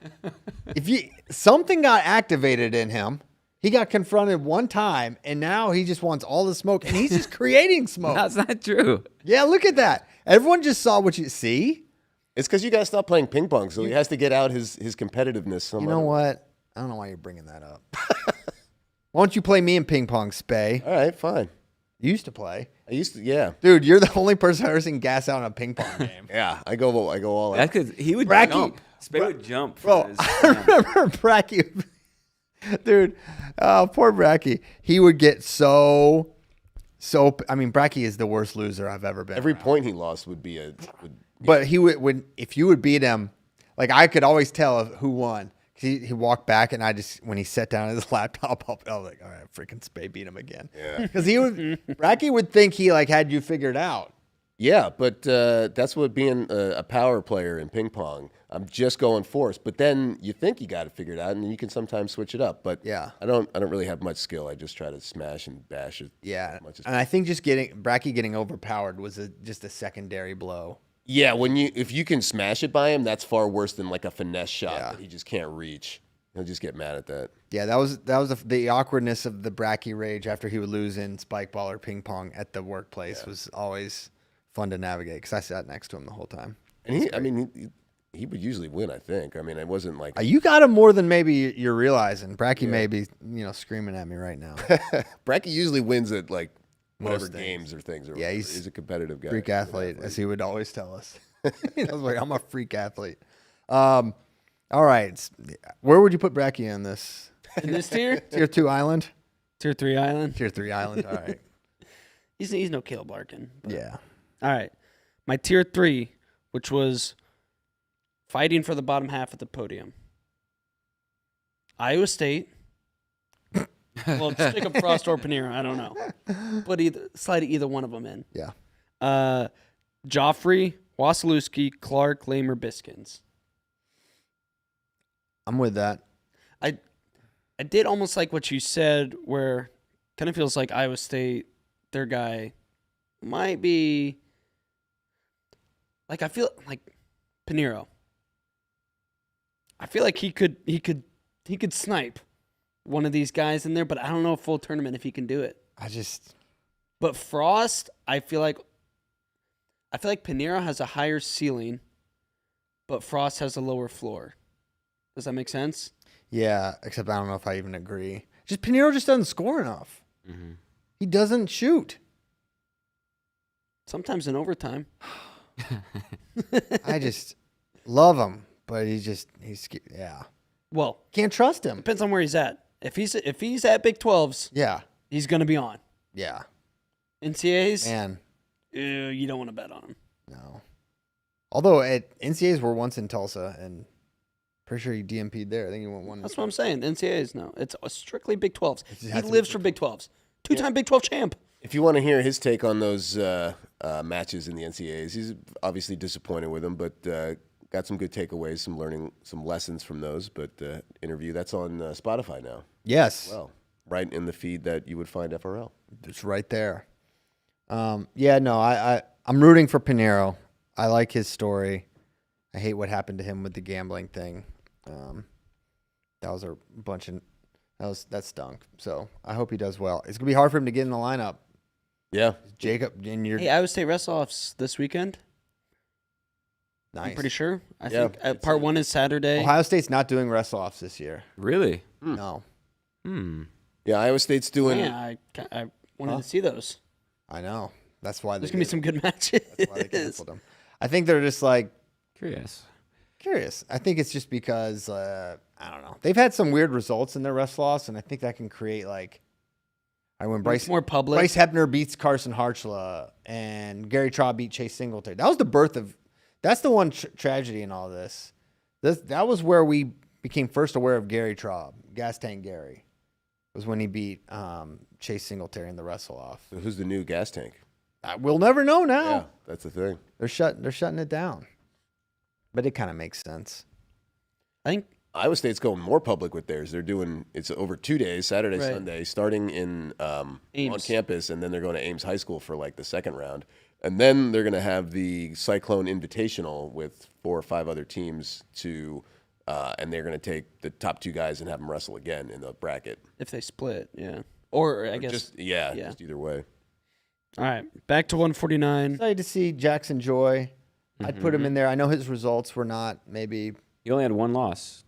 Something got activated in him. He got confronted one time, and now he just wants all the smoke, and he's just creating smoke. That's not true. Yeah, look at that. Everyone just saw what you see. It's because you guys stopped playing ping pong, so he has to get out his competitiveness. Some You know other- what? I don't know why you're bringing that up. Why don't you play me in ping pong, Spay? All right, fine. You used to play. I used to, yeah. Dude, you're the only person I've ever seen gas out in a ping pong game. Yeah, I go all out. That's because he would Bracky. jump. Spade would jump. Bro, From his I remember Bracky. Dude, poor Bracky. He would get so. I mean, Bracky is the worst loser I've ever been. Every around. point he lost would be a. But he would if you would beat him, like I could always tell who won. He walked back, and when he sat down at his laptop, I was like, all right, freaking Spade beat him again. Yeah. Because Bracky would think he like had you figured out. Yeah, but that's what being a power player in ping pong. I'm just going force, but then you think you got it figured out, and then you can sometimes switch it up. But Yeah. I don't really have much skill. I just try to smash and bash it. Yeah, as much as and I think just Bracky getting overpowered was just a secondary blow. Yeah, if you can smash it by him, that's far worse than like a finesse shot Yeah. that he just can't reach. He'll just get mad at that. Yeah, that was the awkwardness of the Bracky rage after he would lose in spike ball or ping pong at the workplace was always fun to navigate because I sat next to him the whole time. And he would usually win. I think. I mean, it wasn't like You got him more than maybe you're realizing. Bracky may be screaming at me right now. Bracky usually wins at like whatever Most things. games or things. Or Yeah, whatever. he's he's a competitive guy. Freak athlete, as he would always tell us. He was like, I'm a freak athlete. All right, where would you put Bracky in this? In this tier? Tier 2 island? Tier 3 island? Tier 3 island. All right. He's no Caleb Larkin. But. Yeah. All right. My tier 3, which was fighting for the bottom half of the podium. Iowa State. Well, it's Jacob Frost or Panera. I don't know. But slide either one of them in. Yeah. Joffrey, Wasilewski, Clark, Lamer, Biskins. I'm with that. I did almost like what you said, where kind of feels like Iowa State, their guy, might be like I feel like Pinero. I feel like he could snipe one of these guys in there, but I don't know a full tournament if he can do it. But Frost, I feel like Pinero has a higher ceiling, but Frost has a lower floor. Does that make sense? Yeah, except I don't know if I even agree. Pinero just doesn't score enough. Mm-hmm. He doesn't shoot. Sometimes in overtime. I just love him, but he's Well, can't trust him. depends on where he's at. If he's at Big 12s, Yeah, he's gonna be on. yeah, NCAAs, man, you don't want to bet on him. no. Although NCAAs were once in Tulsa, and pretty sure he DMP'd there. I think he won one. That's what I'm saying. NCAAs, no, it's strictly Big 12s. just He has to be lives for Big 12s. Two-time Big 12 champ. If you want to hear his take on those matches in the NCAAs, he's obviously disappointed with them, but got some good takeaways, some lessons from those. But interview that's on Spotify now. Yes, Well, right in the feed that you would find FRL. it's right there. Yeah, no, I I'm rooting for Pinheiro. I like his story. I hate what happened to him with the gambling thing. That was a bunch of that stunk. So I hope he does well. It's gonna be hard for him to get in the lineup. Yeah. Jacob, and you're Hey, Iowa State wrestle-offs this weekend. nice. I'm pretty sure. I Yeah, think part 1 is Saturday. Ohio State's not doing wrestle-offs this year. Really? No, Yeah, Iowa State's doing. Yeah, I wanted to see those. I know. That's why There's gonna be some good matches. That's why they canceled them. I think they're just like Curious. I think it's just because I don't know. They've had some weird results in their wrestle-offs, and I think that can create like. When It's more public. Bryce Hebner beats Carson Harchla and Gary Traub beat Chase Singletary. That was the birth of. That's the one tragedy in all this. That was where we became first aware of Gary Traub, Gas Tank Gary. Was when he beat Chase Singletary in the wrestle-off. Who's the new gas tank? We'll never know now. Yeah, that's the thing. They're shutting it down. But it kind of makes sense. I think Iowa State's going more public with theirs. They're doing it's over 2 days, Saturday, Right. Sunday, starting in on Ames. campus, and then they're going to Ames High School for like the second round, and then they're going to have the Cyclone Invitational with 4 or 5 other teams to, and they're going to take the top 2 guys and have them wrestle again in the bracket. if they split, yeah. Or I guess. Just Yeah. just either way. All right, back to 149. Excited to see Jackson Joy. I'd put him in there. I know his results were not maybe, He only had 1 loss.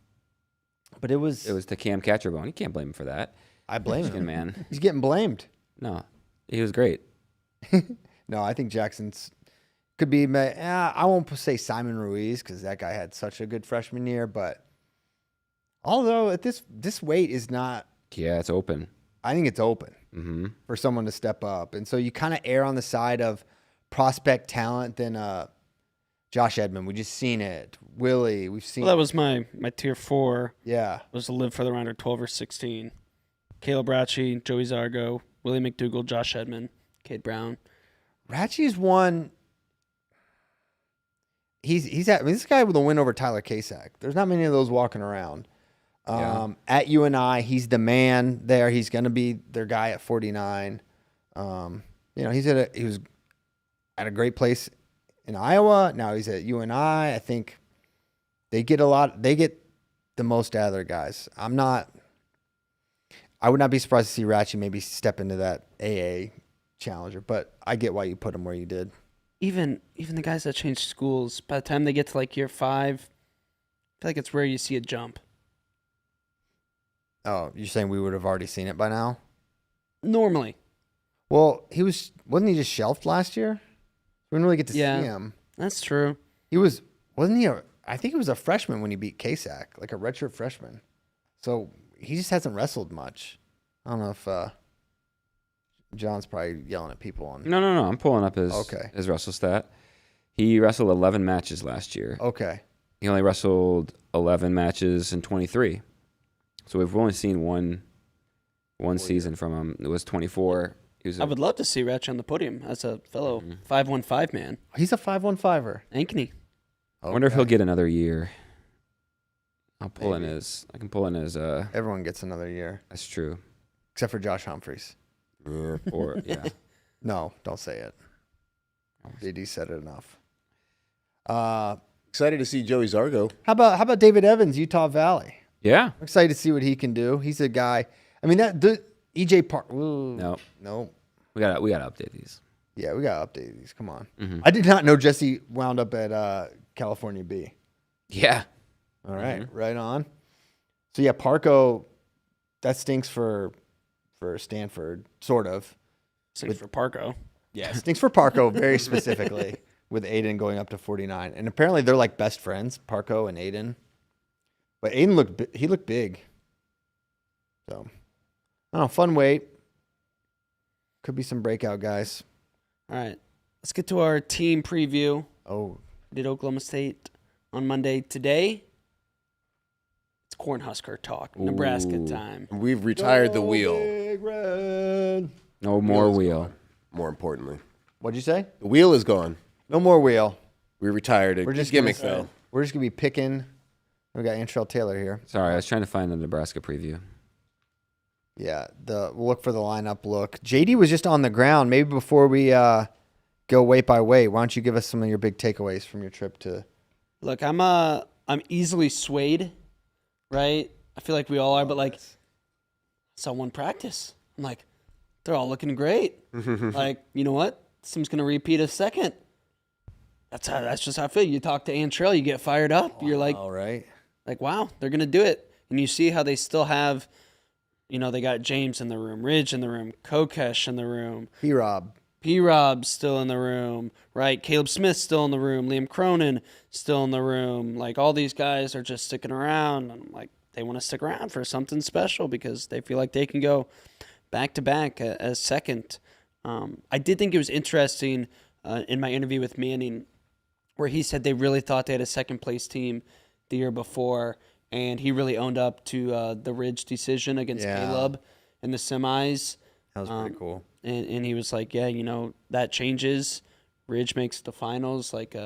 but it was. It was to Cam Catcherbone. You can't blame him for that. I blame Michigan him. man. He's getting blamed. No, he was great. No, I think Jackson's could be. I won't say Simon Ruiz because that guy had such a good freshman year. But although at this weight is not, Yeah, it's open. I think it's open for someone to step up, and so you kind of err on the side of prospect talent than Josh Edmond. We just seen it. Willie, we've seen. Well, that was my tier 4. Yeah, Was to live for the round of 12 or 16. Caleb Ratchie, Joey Zargo, Willie McDougall, Josh Edmond, Cade Brown. Ratchie's one. He's at. I mean, this guy with a win over Tyler Kasak. There's not many of those walking around. At UNI, he's the man there. He's going to be their guy at 49. He was at a great place in Iowa. Now he's at UNI. I think they get the most out of their guys. I would not be surprised to see Ratchie maybe step into that AA challenger, but I get why you put him where you did. Even the guys that change schools, by the time they get to like year 5, I feel like it's rare you see a jump. Oh, you're saying we would have already seen it by now? Normally. Well, wasn't he just shelved last year? We didn't really get to see him. That's true. Wasn't he I think he was a freshman when he beat Kasak, like a redshirt freshman. So he just hasn't wrestled much. I don't know if John's probably yelling at people on. No. I'm pulling up his wrestle stat. He wrestled 11 matches last year. Okay. He only wrestled 11 matches in 23. So we've only seen one season from him. It was 24. I would love to see Ratch on the podium as a fellow 515 man. He's a 515er. Ankeny. I wonder if he'll get another year. I can pull in his. Everyone gets another year, That's true. except for Josh Humphreys. Yeah. Or yeah. No, don't say it. BD said it enough. Excited to see Joey Zargo. How about David Evans, Utah Valley? Yeah. I'm excited to see what he can do. He's a guy. I mean EJ Park. No. We gotta update these. Yeah, we gotta update these. Come on. Mm-hmm. I did not know Jesse wound up at California B. Yeah. All right, right on. So yeah, Parco, that stinks for Stanford, sort of. Same for Parco. Yeah, stinks for Parco very specifically, with Aiden going up to 49, and apparently they're like best friends, Parco and Aiden. But Aiden looked big. So, I don't know, fun weight. Could be some breakout guys. All right. Let's get to our team preview. Oh, We did Oklahoma State on Monday. Today, it's Cornhusker talk. Nebraska Ooh. time. We've retired the wheel. Big Red. No more is wheel. gone, more importantly, What'd you say? the wheel is gone. No more wheel. We retired it. We're just gimmick gonna- though. We're just gonna be picking. We got Antrell Taylor here. Sorry, I was trying to find the Nebraska preview. Yeah, we'll look for the lineup. JD was just on the ground. Maybe before we kind go weight by weight. Why don't you give us some of your big takeaways from your trip to? Look, I'm easily swayed, right? I feel like we all are, but like, saw one practice. I'm like, they're all looking great. Like, you know what? This team's gonna repeat a second. That's just how I feel. You talk to Antrell, you get fired up. You're like, all right, like, wow, they're gonna do it. And you see how they still have, they got James in the room, Ridge in the room, Kokesh in the room, P-Rob's still in the room, right? Caleb Smith's still in the room, Liam Cronin still in the room. Like, all these guys are just sticking around. And I'm like, they want to stick around for something special because they feel like they can go back to back as second. I did think it was interesting in my interview with Manning where he said they really thought they had a second place team the year before, and he really owned up to the Ridge decision against Caleb in the semis. that was pretty cool. And he was like, yeah, that changes. Ridge makes the finals. Like,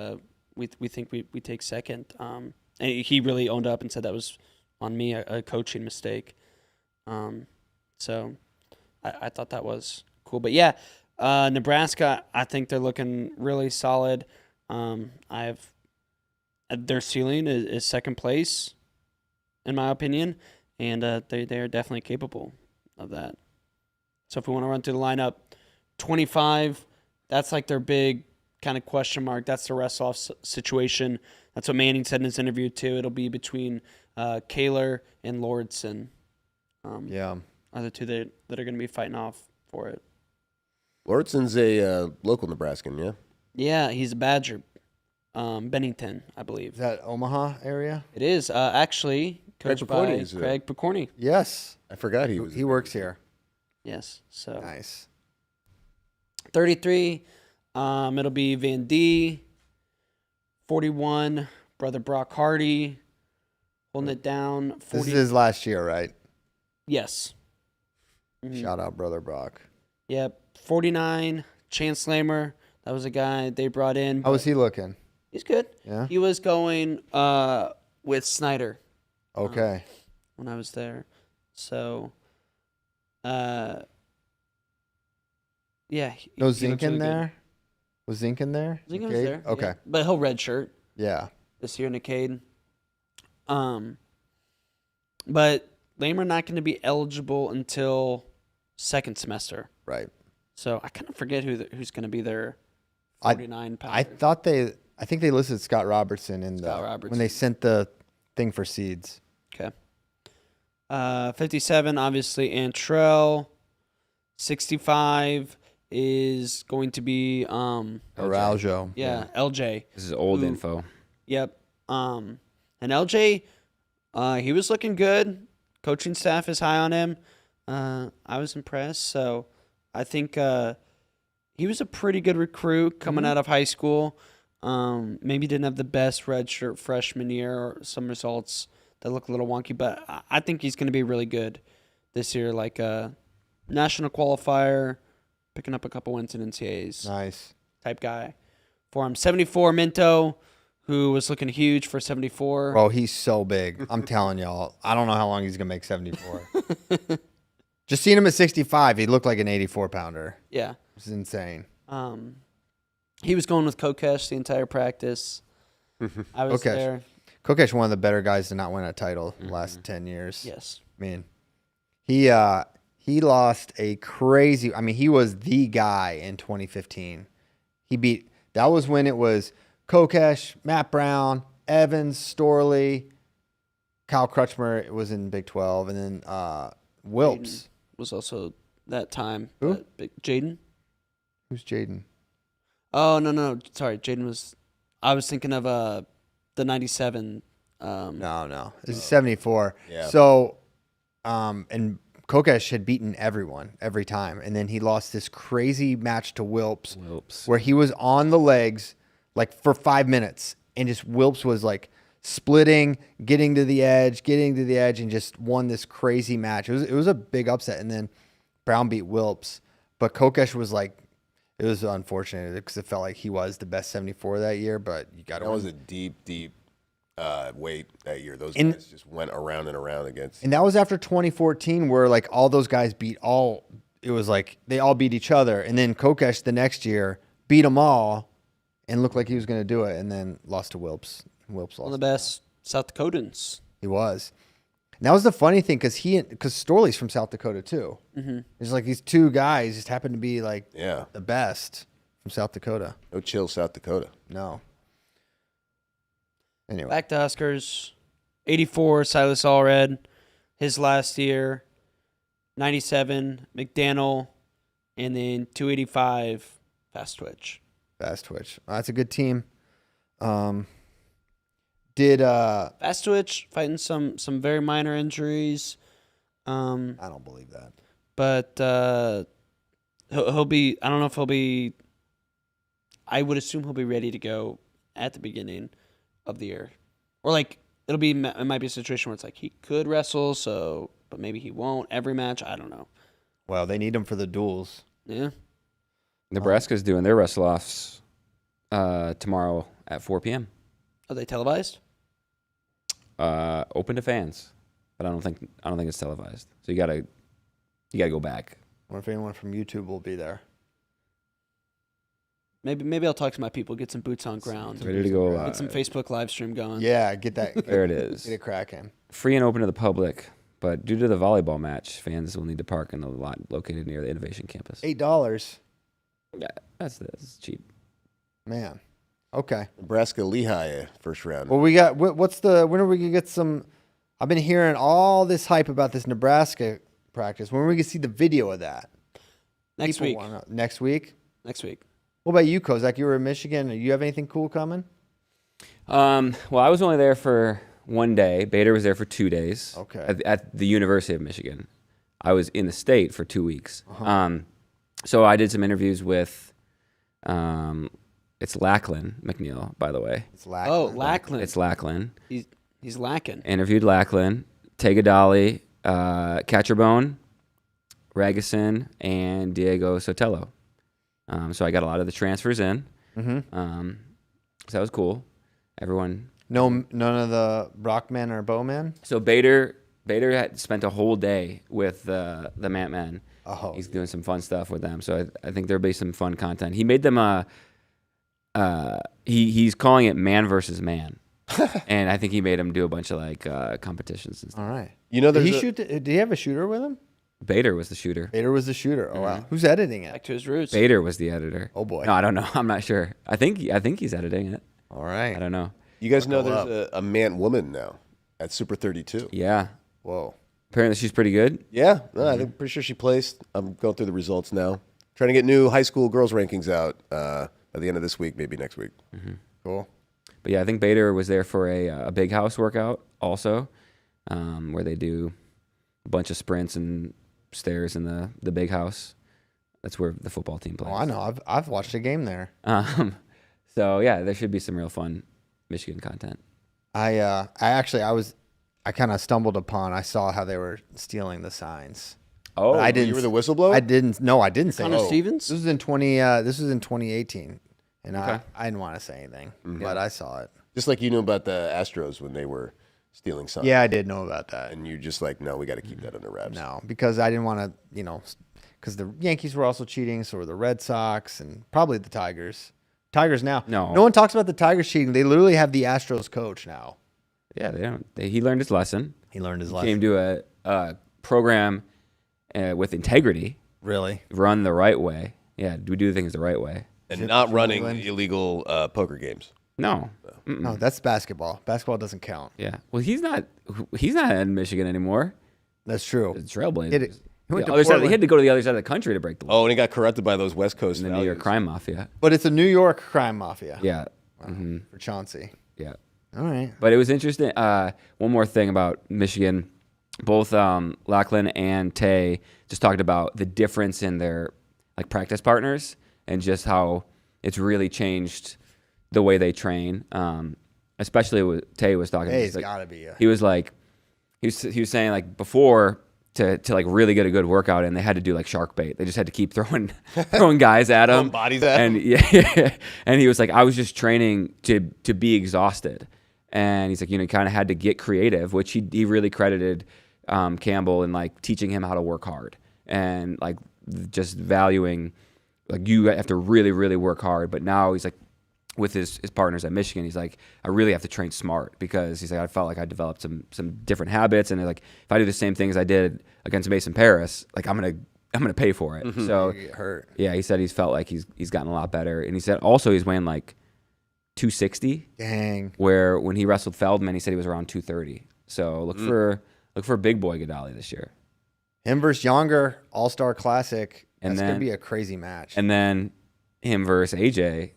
we think we take second. And he really owned up and said that was on me, a coaching mistake. So I thought that was cool. But yeah, Nebraska, I think they're looking really solid. Their ceiling is second place, in my opinion, and they are definitely capable of that. So if we want to run through the lineup, 25, that's like their big kind of question mark. That's the rest-off situation. That's what Manning said in his interview, too. It'll be between Kaler and Lordson. Are the two that are going to be fighting off for it. Lordson's a local Nebraskan, yeah? Yeah, he's a Badger. Bennington, I believe. Is that Omaha area? It is. Actually, coached by Craig Picorni. Yes, I forgot he was. He works here. Yes. So Nice. 33, it'll be Van D. 41, brother Brock Hardy, holding it down. 40. This is his last year, right? Yes. Mhm. Shout out, brother Brock. Yep. 49, Chance Lamer. That was a guy they brought in. How was he looking? He's good. Yeah. He was going with Snyder. Okay. When I was there. So, yeah. No he Zink looked in really good. there? Was Zink in there? Zink was Cade? there. Okay. Yeah. But he'll redshirt Yeah. this year in the Cade. But Lamer not going to be eligible until second semester. Right. So I kind of forget who's going to be their 49 pounder. I think they listed Scott Robertson in when they sent the thing for seeds. Okay. 57, obviously, Antrell. 65 is going to be Araujo. Yeah, LJ. This is old info. Yep. And LJ, he was looking good. Coaching staff is high on him. I was impressed. So I think he was a pretty good recruit coming out of high school. Maybe didn't have the best redshirt freshman year or some results that look a little wonky, but I think he's going to be really good this year, like a national qualifier, picking up a couple wins in NCAAs. Nice. Type guy for him. 74, Minto, who was looking huge for 74. Bro, he's so big. I'm telling y'all. I don't know how long he's going to make 74. Just seeing him at 65, he looked like an 84-pounder. Yeah. This is insane. He was going with Kokesh the entire practice. I was there. Kokesh, one of the better guys to not win a title the last 10 years. Yes. I mean, he lost a crazy – I mean, he was the guy in 2015. That was when it was Kokesh, Matt Brown, Evans, Storley, Kyle Crutchmer was in Big 12, and then Wilps. Jaden was also that time. Who? Jaden? Who's Jaden? Oh, no. Sorry, Jaden was – I was thinking of the 97. No. This is 74. Yeah. So, and Kokesh had beaten everyone every time. And then he lost this crazy match to Wilps. Where he was on the legs like for 5 minutes. And just Wilps was like splitting, getting to the edge, and just won this crazy match. It was a big upset. And then Brown beat Wilps. But Kokesh was like, it was unfortunate because it felt like he was the best 74 that year. But you got to. That was a deep weight that year. Those guys just went around and around against. And that was after 2014 where like all those guys it was like they all beat each other. And then Kokesh the next year beat them all and looked like he was going to do it, and then lost to Wilps. Wilps One lost. of the best South Dakotans. He was. And that was the funny thing because Storley's from South Dakota too. Mm-hmm. It's like these two guys just happen to be like Yeah. the best from South Dakota. No chill, South Dakota. No. Anyway, Back to Huskers. 84, Silas Allred. His last year. 97, McDaniel. And then 285, Fast Twitch. Fast Twitch. That's a good team. Did Fast Twitch fighting some very minor injuries. I don't believe that. But he'll be. I don't know if he'll be. I would assume he'll be ready to go at the beginning of the year, or like it'll be. It might be a situation where it's like he could wrestle, so but maybe he won't every match. I don't know. Well, they need him for the duels. Yeah. Nebraska's doing their wrestle-offs tomorrow at 4 p.m. Are they televised? Open to fans, but I don't think it's televised. So you gotta go back. I wonder if anyone from YouTube will be there. Maybe I'll talk to my people, get some boots on ground, Ready to go. get some Facebook live stream going. Yeah, get that. There it is. Get it cracking. Free and open to the public, but due to the volleyball match, fans will need to park in the lot located near the Innovation Campus. $8. Yeah, that's cheap. Man. Okay. Nebraska Lehigh first round. Well, we got when are we gonna get some? I've been hearing all this hype about this Nebraska practice. When are we gonna see the video of that? Next week. Next week. Next week. What about you, Kozak? You were in Michigan. Do you have anything cool coming? Well, I was only there for one day. Bader was there for 2 days. Okay. At the University of Michigan. I was in the state for 2 weeks. So I did some interviews with, it's Lachlan McNeil, by the way. It's lacking. Oh, Lachlan. It's Lachlan. He's lacking. Interviewed Lachlan, Tegadali, Catcherbone, Ragusin, and Diego Sotelo. So I got a lot of the transfers in. Mm-hmm. So that was cool. Everyone. None of the Brockman or Bowman. So Bader had spent a whole day with the Mantman. Oh, He's doing some fun stuff with them. So I think there'll be some fun content. He made them he's calling it man versus man. And I think he made him do a bunch of like competitions and stuff. all right. You know, Did he have a shooter with him? Bader was the shooter. Bader was the shooter. Oh wow. Who's editing it? Back to his roots. Bader was the editor. Oh boy. No, I don't know. I'm not sure. I think he's editing it. All I right. don't know. you guys know Buckle there's a man woman now at Super 32. Yeah. Whoa. Apparently she's pretty good. Yeah, no, I think pretty sure she placed. I'm going through the results now. Trying to get new high school girls rankings out by the end of this week, maybe next week. Cool. But yeah, I think Bader was there for a big house workout also, where they do a bunch of sprints and stairs in the big house. That's where the football team plays. Oh, I know. I've watched a game there. So yeah, there should be some real fun Michigan content. I kind of stumbled upon. I saw how they were stealing the signs. Oh, I didn't. You were the whistleblower? I didn't. No, I didn't say. Connor Oh. Stevens? This was in 2018, and Okay. I didn't want to say anything, but I saw it. Just like you knew about the Astros when they were stealing signs. Yeah, I did know about that. And you just like, no, we got to keep that under wraps. No, because I didn't want to, because the Yankees were also cheating, so were the Red Sox, and probably the Tigers. Tigers now. No. one talks about the Tigers cheating. They literally have the Astros coach now. Yeah, they don't. He learned his lesson. He learned his Came lesson. to a program with integrity, Really? run the right way. Yeah, we do things the right way. And not running England? illegal poker games. No. No, that's basketball. Basketball doesn't count. Yeah. Well, he's not in Michigan anymore. That's true. The Trailblazers. He went The to other side, he Portland. had to go to the other side of the country to break the law. Oh, and he got corrupted by those West Coast in the New York values. crime mafia. But it's a New York crime mafia. Yeah. For Chauncey. Yeah. All right. But it was interesting. One more thing about Michigan. Both Lachlan and Tay just talked about the difference in their like practice partners and just how it's really changed the way they train. Especially with Tay was talking. Hey, it's like, got to be. he was like, he was saying like before to like really get a good workout in, they had to do like shark bait. They just had to keep throwing guys at him, Throwing bodies at and him. and he was like, I was just training to be exhausted, and he's like, you kind of had to get creative, which he really credited Campbell in like teaching him how to work hard and like just valuing like you have to really, really work hard. But now he's like, with his partners at Michigan, he's like, I really have to train smart because he's like, I felt like I developed some different habits, and like if I do the same things I did against Mason Paris, like I'm gonna pay for it. So Get hurt. yeah, he said he's felt like he's gotten a lot better, and he said also he's weighing like 260, Dang. where when he wrestled Feldman, he said he was around 230. So look for big boy Gadali this year. Him versus Younger, All-Star Classic. And That's going then- to be a crazy match. And then him versus AJ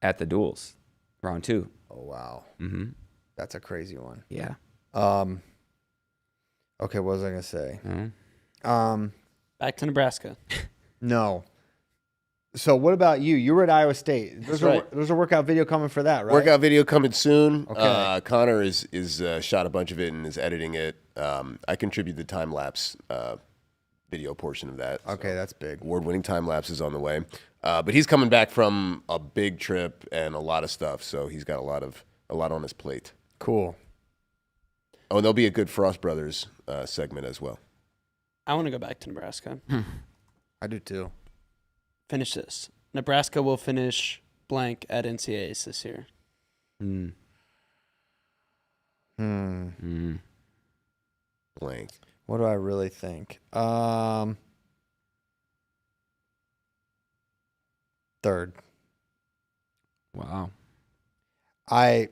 at the duels, round 2. Oh, wow. Mm-hmm. That's a crazy one. Yeah. Okay, what was I going to say? Mm-hmm. Back to Nebraska. No. So what about you? You were at Iowa State. There's right. a workout video coming for that, right? Workout video coming soon. Okay. Connor is shot a bunch of it and is editing it. I contribute the time lapse video portion of that. Okay, that's big. Award-winning time lapse is on the way. But he's coming back from a big trip and a lot of stuff, so he's got a lot on his plate. Cool. Oh, and there'll be a good Frost Brothers segment as well. I want to go back to Nebraska. I do too. Finish this. Nebraska will finish blank at NCAAs this year. Mm. Mm. Blank. What do I really think? Third. Wow. I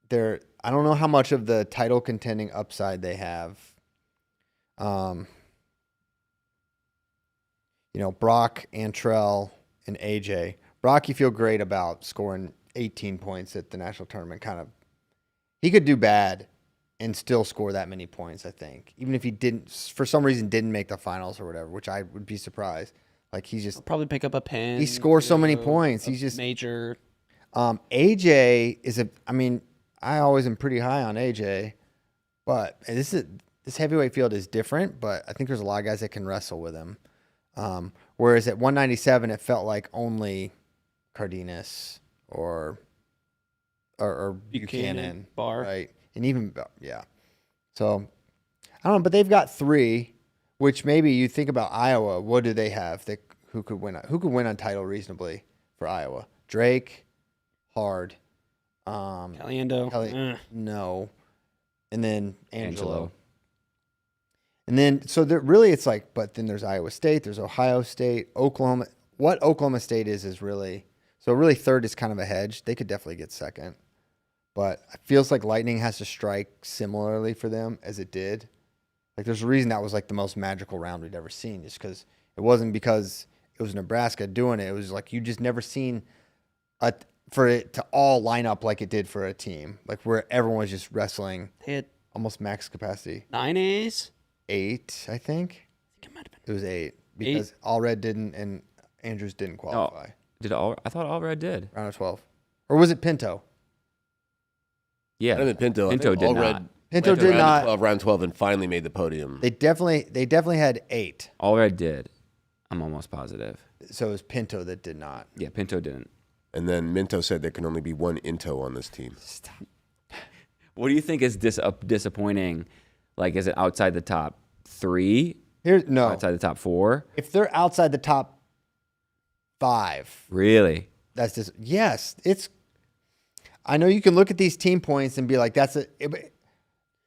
don't know how much of the title contending upside they have. Brock, Antrell, and AJ. Brock, you feel great about scoring 18 points at the national tournament. He could do bad and still score that many points, I think. Even if he didn't, for some reason, didn't make the finals or whatever, which I would be surprised. Like, he's just, Probably pick up a pin. he scores so many do points. a He's just, major. AJ is I always am pretty high on AJ, but this heavyweight field is different, but I think there's a lot of guys that can wrestle with him. Whereas at 197, it felt like only Cardenas or Buchanan, Barr. right? And even, yeah. So, I don't know, but they've got 3, which maybe you think about Iowa. What do they have? Who could win on title reasonably for Iowa? Drake, Hard. Caliendo. No. And then Angelo. Angelo. And then, so really it's like, but then there's Iowa State, there's Ohio State, Oklahoma. What Oklahoma State is really, so really third is kind of a hedge. They could definitely get second. But it feels like Lightning has to strike similarly for them as it did. Like, there's a reason that was like the most magical round we'd ever seen, just because it wasn't because it was Nebraska doing it. It was like you just never seen for it to all line up like it did for a team, like where everyone was just wrestling They had almost max capacity. 9 A's. 8, I think. I think it might have been. It was 8 because Allred didn't and Andrews didn't qualify. I thought Allred did. Round of 12, or was it Pinto? Yeah. I mean, Pinto. Pinto did All not. Red Pinto went to did not. round 12 and finally made the podium. They definitely had 8. Allred did. I'm almost positive. So it was Pinto that did not. Yeah, Pinto didn't. And then Minto said there can only be one Into on this team. What do you think is disappointing? Like, is it outside the top 3? No. Outside the top 4? If they're outside the top 5, Really? that's just yes. I know you can look at these team points and be like,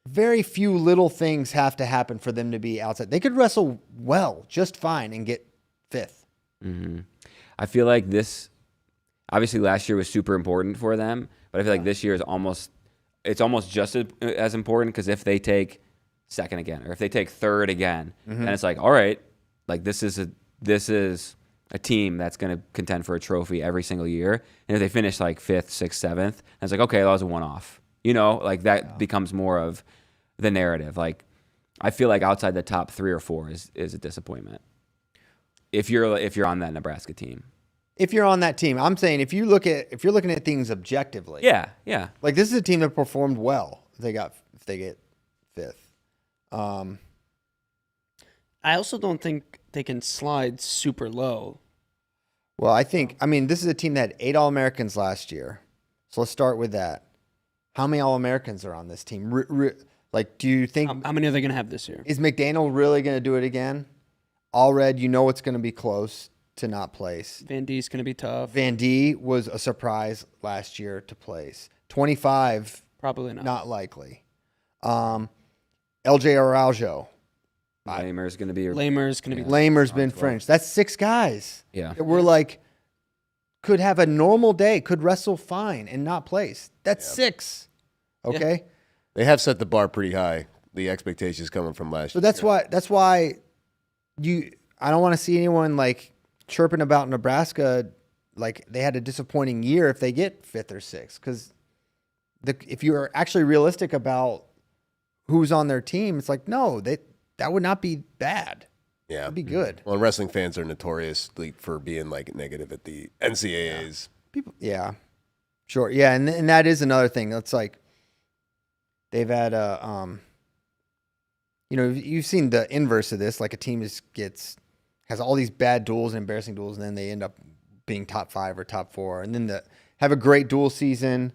very few little things have to happen for them to be outside. They could wrestle well, just fine, and get 5th. Mm-hmm. I feel like this, obviously last year was super important for them, but I feel like this year is almost just as important, because if they take second again, or if they take third again, then it's like, all right, like this is a team that's going to contend for a trophy every single year. And if they finish like 5th, 6th, 7th, it's like, okay, that was a one-off. Like that becomes more of the narrative. Like, I feel like outside the top 3 or 4 is a disappointment. If you're on that Nebraska team. If you're on that team, I'm saying if you're looking at things objectively. Yeah. Like, this is a team that performed well. If they get 5th. I also don't think they can slide super low. Well, this is a team that had 8 All-Americans last year. So let's start with that. How many All-Americans are on this team? Do you think How many are they going to have this year? is McDaniel really going to do it again? Allred, you know it's going to be close to not place. Van D's going to be tough. Van D was a surprise last year to place. 25, Probably not. not likely. LJ Araujo. Lamer's going to be. Lamer's going to be. Lamer's been French. That's 6 guys. Yeah. That we're like, could have a normal day, could wrestle fine and not place. That's 6. Okay? They have set the bar pretty high. The expectations coming from last So year. that's why I don't want to see anyone like chirping about Nebraska like they had a disappointing year if they get 5th or 6th, because if you're actually realistic about who's on their team, it's like no, that would not be bad. Yeah. That'd be good. Well, wrestling fans are notoriously for being like negative at the NCAAs. People, yeah, sure, yeah, and that is another thing. That's like they've had you've seen the inverse of this. Like a team has all these bad duels and embarrassing duels, and then they end up being top 5 or top 4, and then have a great duel season,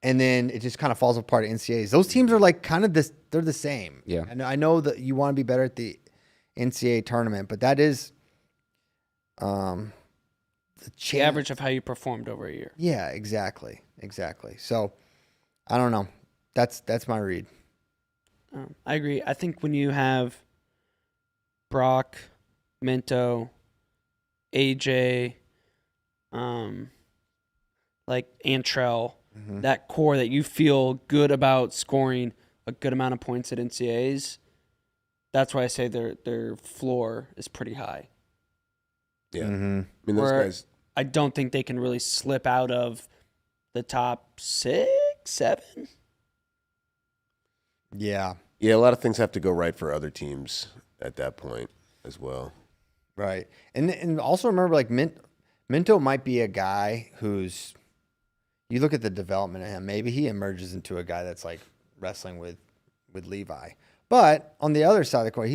and then it just kind of falls apart at NCAAs. Those teams are like kind of this. They're the same. Yeah. And I know that you want to be better at the NCAA tournament, but that is the The average of how you performed over a year. Yeah, exactly. So I don't know. That's my read. I agree. I think when you have Brock, Minto, AJ, like Antrell, that core that you feel good about scoring a good amount of points at NCAAs, that's why I say their floor is pretty high. Yeah. Mm-hmm. I mean, those Where guys. I don't think they can really slip out of the top 6, 7. Yeah. Yeah, a lot of things have to go right for other teams at that point as well. Right. And also remember, like, Minto might be a guy who's, you look at the development of him, maybe he emerges into a guy that's like wrestling with Levi. But on the other side of the coin,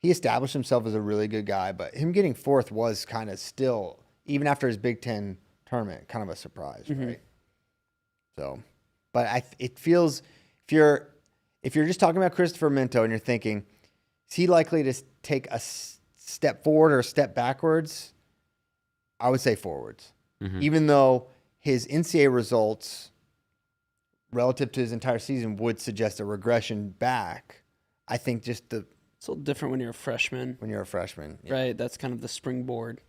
he established himself as a really good guy, but him getting 4th was kind of still, even after his Big Ten tournament, kind of a surprise, right? So, but it feels, if you're just talking about Christopher Minto and you're thinking, is he likely to take a step forward or a step backwards? I would say forwards. Even though his NCAA results relative to his entire season would suggest a regression back, I think just It's a little different when you're a freshman. when you're a freshman. Yeah. Right, that's kind of the springboard.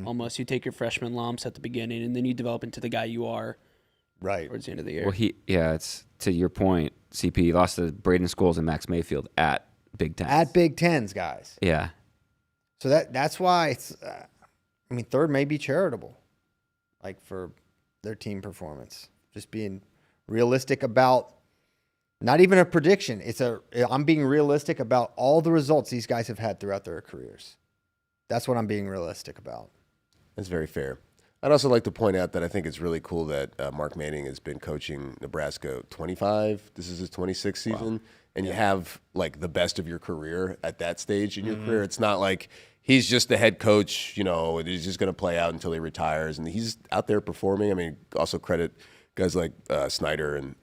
Almost, you take your freshman lumps at the beginning, and then you develop into the guy you are Right. towards the end of the year. Well, it's to your point, CP. He lost to Braden Scholes and Max Mayfield at Big Ten. At Big Tens, guys. Yeah. So that's why it's, 3rd may be charitable, like for their team performance. Just being realistic about, not even a prediction. I'm being realistic about all the results these guys have had throughout their careers. That's what I'm being realistic about. That's very fair. I'd also like to point out that I think it's really cool that Mark Manning has been coaching Nebraska 25. This is his 26th season. And you have like the best of your career at that stage in your career. It's not like he's just the head coach, and he's just going to play out until he retires. And he's out there performing. I mean, also credit guys like Snyder and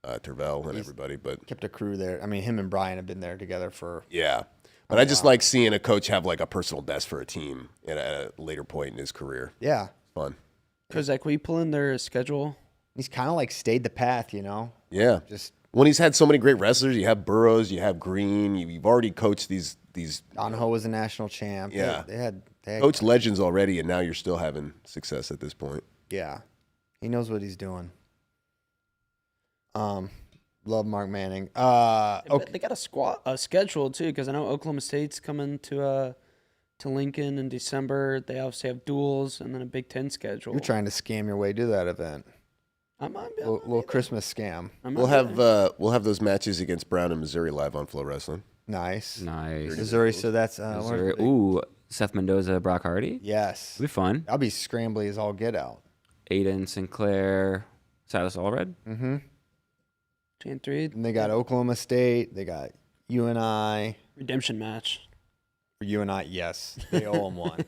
Tervel and everybody. But Kept a crew there. I mean, him and Brian have been there together for. yeah. But I just like seeing a coach have like a personal best for a team at a later point in his career. Yeah. Fun. Because, like, will you pull in their schedule? He's kind of like stayed the path, Yeah. Just When he's had so many great wrestlers, you have Burroughs, you have Green, you've already coached these Donahoe was a national champ. Yeah. They had coach legends already, and now you're still having success at this point. Yeah. He knows what he's doing. Love Mark Manning. Okay. They got a schedule, too, because I know Oklahoma State's coming to Lincoln in December. They obviously have duels and then a Big Ten schedule. You're trying to scam your way to that event. I might be. Little Christmas scam. We'll have those matches against Brown and Missouri live on FloWrestling. Nice. Nice. Missouri, so that's Missouri. Ooh, Seth Mendoza, Brock Hardy. yes. It'll be fun. I'll be scrambly as all get out. Aiden Sinclair, Silas Allred. Mm-hmm. Jan 3. And they got Oklahoma State. They got UNI. Redemption match. For UNI, yes. They owe them one.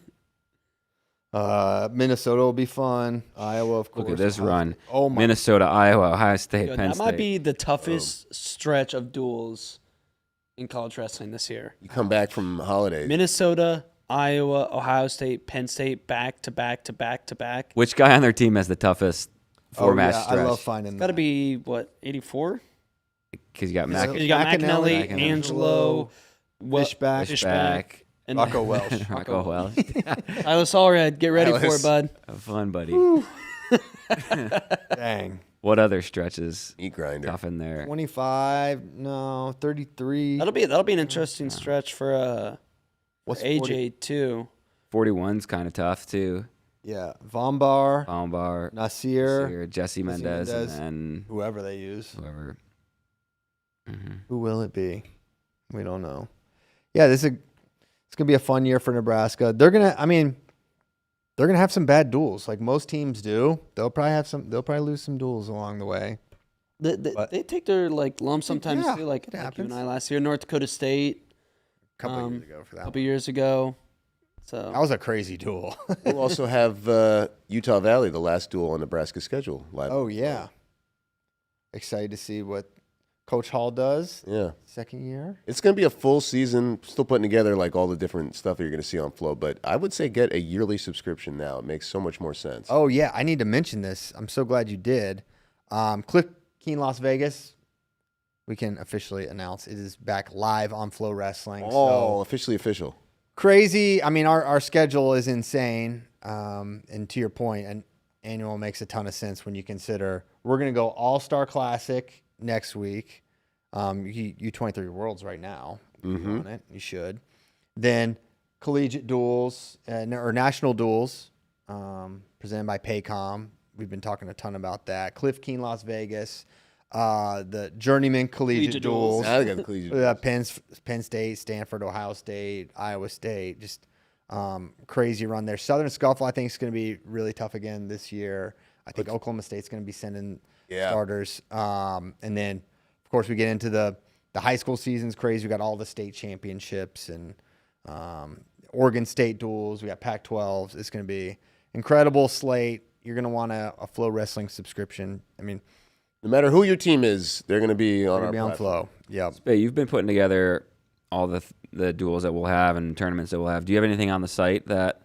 Minnesota will be fun. Iowa, of course. Look at this Ohio run. State. Oh my! Minnesota, Iowa, Ohio State, Yo, Penn that State. might be the toughest stretch of duels in college wrestling this year. You come back from holidays. Minnesota, Iowa, Ohio State, Penn State, back to back to back to back. Which guy on their team has the toughest four-match stretch? I love finding It's got to be, what, 84? Because you got Yeah. Mac, You got McAnally, McAnally, Angelo, Fishback. Fishback, and Rocco Welsh. Rocco Welsh. Silas Allred. Get ready for Silas. it, bud. Have fun, buddy. Dang. What other stretches Meat grinder. tough in there? 25, no, 33. That'll be an interesting stretch for What's AJ 40? too. 41's kind of tough too. Yeah, Vombar, Bombar, Nasir, Jesse Mendez, Mendez. and then whoever they use. whoever. Mm-hmm. Who will it be? We don't know. Yeah, it's gonna be a fun year for Nebraska. They're gonna have some bad duels, like most teams do. They'll probably lose some duels along the way. They take their lumps sometimes Yeah, too, like it you happens. and I last year. North Dakota State, A couple of years ago for a that. couple years ago. So That was a crazy duel. We'll also have Utah Valley, the last duel on Nebraska's schedule. Live. Oh yeah. Excited to see what Coach Hall does Yeah. second year. It's going to be a full season, still putting together like all the different stuff that you're going to see on Flow. But I would say get a yearly subscription now. It makes so much more sense. Oh yeah, I need to mention this. I'm so glad you did. Cliff Keen Las Vegas. We can officially announce it is back live on FloWrestling. Oh, officially official. Crazy. I mean, our schedule is insane. And to your point, an annual makes a ton of sense when you consider we're going to go All-Star Classic next week. U23 Worlds right now. If you want it, you should. Then collegiate duels or national duels presented by Paycom. We've been talking a ton about that. Cliff Keen Las Vegas. The Journeyman Collegiate Duels. Now they got the collegiate. Penn State, Stanford, Ohio State, Iowa State. Just crazy run there. Southern Scuffle, I think, is going to be really tough again this year. I think Oklahoma State's going to be sending starters. And then, of course, we get into the high school season's crazy. We got all the state championships and Oregon State duels. We got Pac-12s. It's going to be incredible slate. You're going to want a FloWrestling subscription. I mean, No matter who your team is, they're going to be on we're our going to be on platform. Flow. Yep. Hey, you've been putting together all the duels that we'll have and tournaments that we'll have. Do you have anything on the site that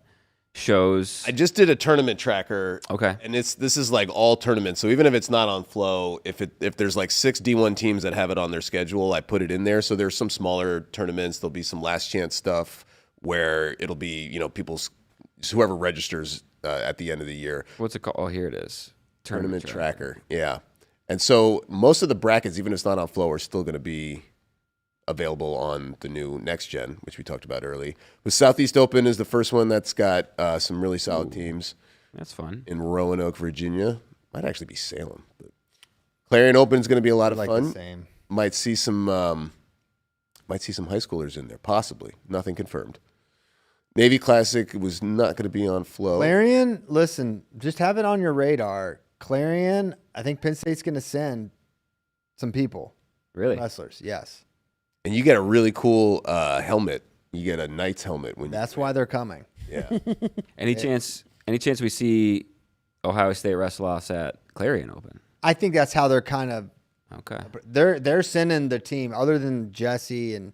shows? I just did a tournament tracker. Okay. And this is like all tournaments. So even if it's not on Flow, if there's like 6 D1 teams that have it on their schedule, I put it in there. So there's some smaller tournaments. There'll be some last chance stuff where it'll be, whoever registers at the end of the year. What's it called? Oh, here it is. Tournament tracker. Yeah. And so most of the brackets, even if it's not on Flow, are still going to be available on the new Next Gen, which we talked about early. The Southeast Open is the first one that's got some really solid teams That's fun. in Roanoke, Virginia. Might actually be Salem. But Clarion Open is going to be a lot of Like fun. the same. Might see some high schoolers in there, possibly. Nothing confirmed. Navy Classic was not going to be on Flow. Clarion, listen, just have it on your radar. Clarion, I think Penn State's going to send some people, Really? wrestlers. Yes, And you get a really cool helmet. You get a Knight's helmet when that's why they're coming. Yeah. Any chance we see Ohio State wrestle us at Clarion Open? I think that's how they're kind of. Okay. They're sending the team other than Jesse and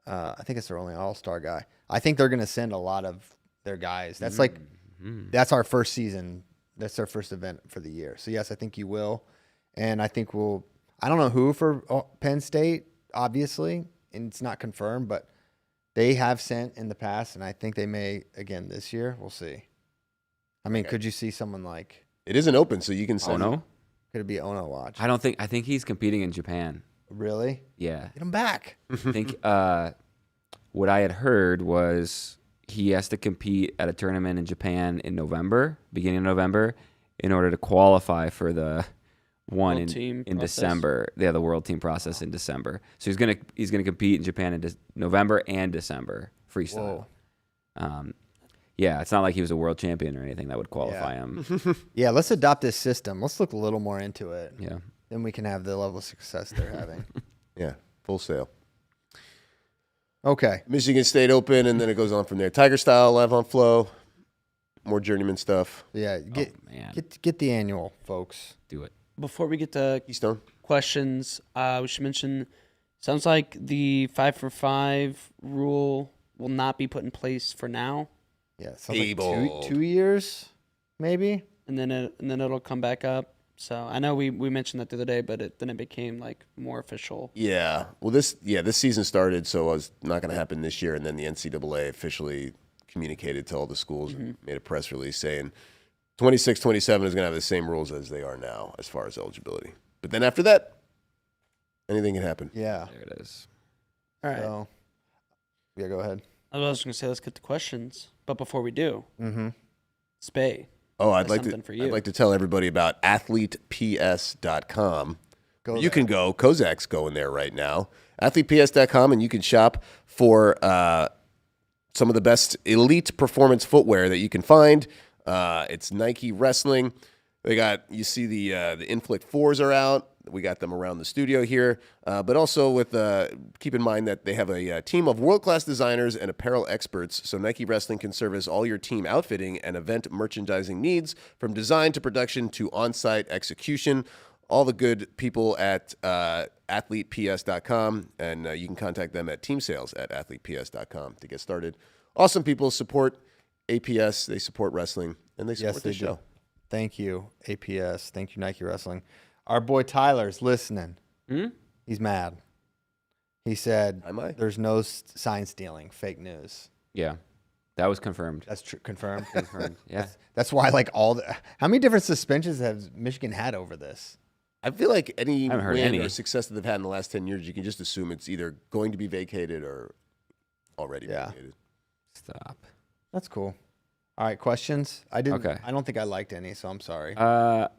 I think it's their only All-Star guy. I think they're going to send a lot of their guys. That's that's our first season. That's our first event for the year. So yes, I think you will, and I think I don't know who for Penn State, obviously, and it's not confirmed, but they have sent in the past, and I think they may again this year. We'll see. I mean, could you see someone like? It isn't open, so you can send Ono? Could it be Ono Watch? I think he's competing in Japan. Really? Yeah. Get him back. I think what I had heard was he has to compete at a tournament in Japan in November, beginning of November, in order to qualify for the one World team in process. December. Yeah, the World Team process in December. So he's gonna compete in Japan in November and December freestyle. Yeah, it's not like he was a world champion or anything that would qualify him. Yeah, let's adopt this system. Let's look a little more into it. Yeah. Then we can have the level of success they're having. Yeah, full sale. Okay. Michigan State Open, and then it goes on from there. Tiger Style live on Flow. More journeyman stuff. Yeah, Man, get the annual, folks. do it. Before we get to Keystone. questions, we should mention Sounds like the 5-for-5 rule will not be put in place for now, Yeah, sounds like Able. 2 years, maybe. and then it'll come back up. So I know we mentioned that the other day, but then it became like more official. Yeah. Well, this season started, so it was not going to happen this year, and then the NCAA officially communicated to all the schools and made a press release saying 26, 27 is going to have the same rules as they are now as far as eligibility. But then after that, anything can happen. Yeah. There it is. All right. So, yeah, go ahead. I was going to say let's get to questions, but before we do, Mm-hmm. Spay. Oh, I'd That's like to something for you. I'd like to tell everybody about athleteps.com. Go You there. can go. Kozak's going there right now. Athleteps.com, and you can shop for some of the best elite performance footwear that you can find. It's Nike wrestling. You see the Inflict 4s are out. We got them around the studio here. But also keep in mind that they have a team of world-class designers and apparel experts, so Nike Wrestling can service all your team outfitting and event merchandising needs, from design to production to on-site execution. All the good people at athleteps.com, and you can contact them at teamsales@athleteps.com to get started. Awesome people support APS. They support wrestling, and they support Yes, the they show. do. Thank you, APS. Thank you, Nike Wrestling. Our boy Tyler's listening. He's mad. He said, Am I? there's no sign stealing, fake news. Yeah. That was confirmed. That's true. Confirmed. Confirmed. Yeah. That's why, like, how many different suspensions has Michigan had over this? I feel like any I haven't heard win any. or success that they've had in the last 10 years, you can just assume it's either going to be vacated or already vacated. Stop. That's cool. All right, questions? I didn't. Okay. I don't think I liked any, so I'm sorry.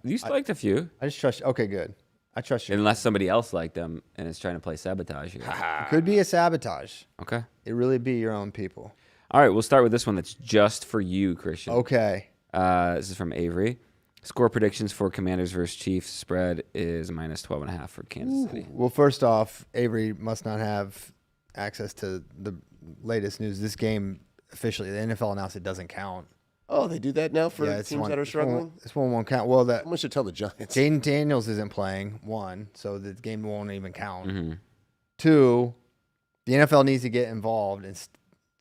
You liked a few, I just trust. Okay, good. I trust you. unless somebody else liked them and is trying to play sabotage here. It could be a sabotage. Okay. It really be your own people. All right, we'll start with this one that's just for you, Christian. Okay. This is from Avery. Score predictions for Commanders versus Chiefs. Spread is minus 12.5 for Kansas City. Well, first off, Avery must not have access to the latest news. This game officially, the NFL announced it doesn't count. Oh, they do that now for it's teams that are struggling? This one won't count. Well, that Someone should tell the Giants. Jaden Daniels isn't playing, one, so the game won't even count. Mm-hmm. Two, the NFL needs to get involved and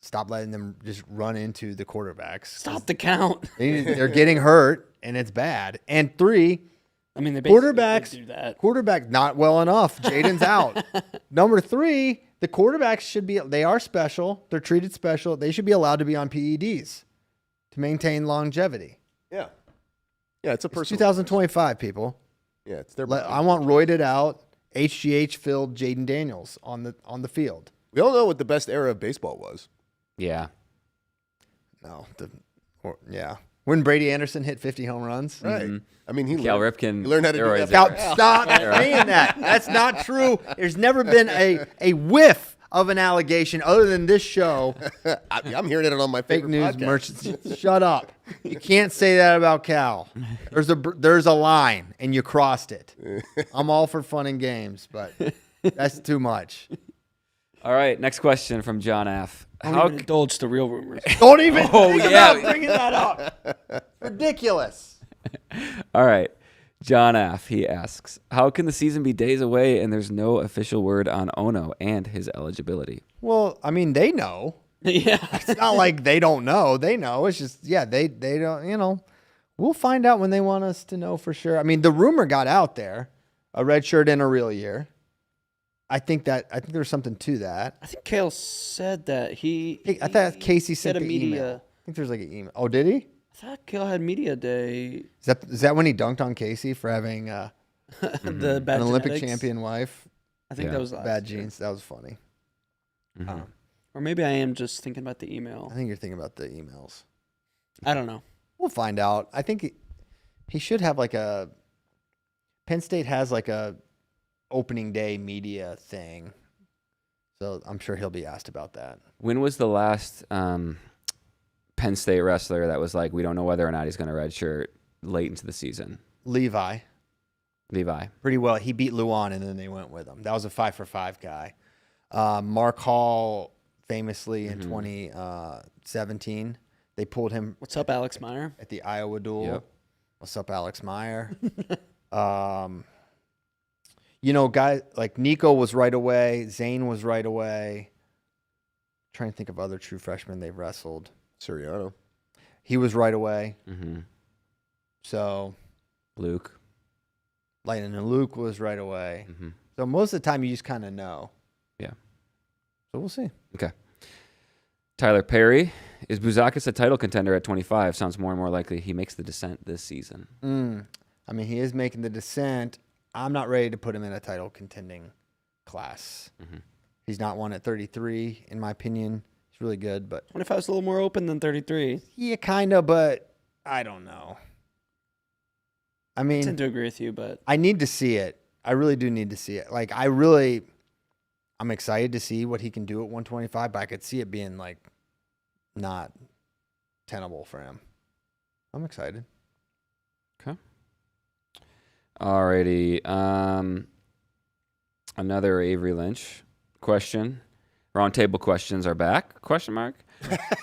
stop letting them just run into the quarterbacks. Stop the count. They're getting hurt, and it's bad. And three, I mean, they basically quarterbacks do that. quarterback not well enough. Jaden's out. Number three, the quarterbacks should be. They are special. They're treated special. They should be allowed to be on PEDs to maintain longevity. Yeah. Yeah, it's a It's personal. 2025, people. Yeah, it's their. I want roided out, HGH filled Jaden Daniels on the field. We all know what the best era of baseball was. Yeah. No, yeah. When Brady Anderson hit 50 home runs. Right. I mean, he Cal learned, Ripken. he learned how to do steroids that. era. Stop saying that. That's not true. There's never been a whiff of an allegation other than this show. I'm hearing it on my Fake favorite news podcast. merchants. Shut up. You can't say that about Cal. There's a line, and you crossed it. I'm all for fun and games, but that's too much. All right, next question from John F. Don't How even indulge the real rumors. Don't even Oh, think yeah. about bringing that up. Ridiculous. All right. John F. He asks, how can the season be days away and there's no official word on Ono and his eligibility? Well, I mean, they know. Yeah. It's not like they don't know. They know. It's just, yeah, they don't, we'll find out when they want us to know for sure. I mean, the rumor got out there, a red shirt in a real year. I think there's something to that. I think Kale said that I thought Casey sent had a the email. media. I think there's like an email. Oh, did he? I thought Kale had media day. Is that when he dunked on Casey for having The bad an Olympic genetics. champion wife? I think Yeah. that was last Bad year. genes. That was funny. Mhm. Or maybe I am just thinking about the email. I think you're thinking about the emails. I don't know. We'll find out. I think he should have like a. Penn State has like a opening day media thing, so I'm sure he'll be asked about that. When was the last Penn State wrestler that was like, we don't know whether or not he's going to redshirt late into the season? Levi, Levi. pretty well. He beat Luan, and then they went with him. That was a 5-for-5 guy. Mark Hall, famously in 2017, they pulled him What's up, Alex Meyer? at the Iowa duel. Yep. What's up, Alex Meyer? guys like Nico was right away. Zane was right away. Trying to think of other true freshmen they've wrestled. Suriano. He was right away. Mm-hmm. So Luke. Lightning and Luke was right away. Mm-hmm. So most of the time you just kind of know. Yeah. So we'll see. Okay. Tyler Perry. Is Buzakis a title contender at 25? Sounds more and more likely he makes the descent this season. I mean, he is making the descent. I'm not ready to put him in a title contending class. Mm-hmm. He's not one at 33, in my opinion. He's really good, but 25 is a little more open than 33. yeah, kind of, but I don't know. I I mean, tend to agree with you, but I need to see it. I really do need to see it. Like, I'm excited to see what he can do at 125, but I could see it being, like, not tenable for him. I'm excited. Okay. Alrighty. Another Avery Lynch question. Roundtable questions are back? Question mark.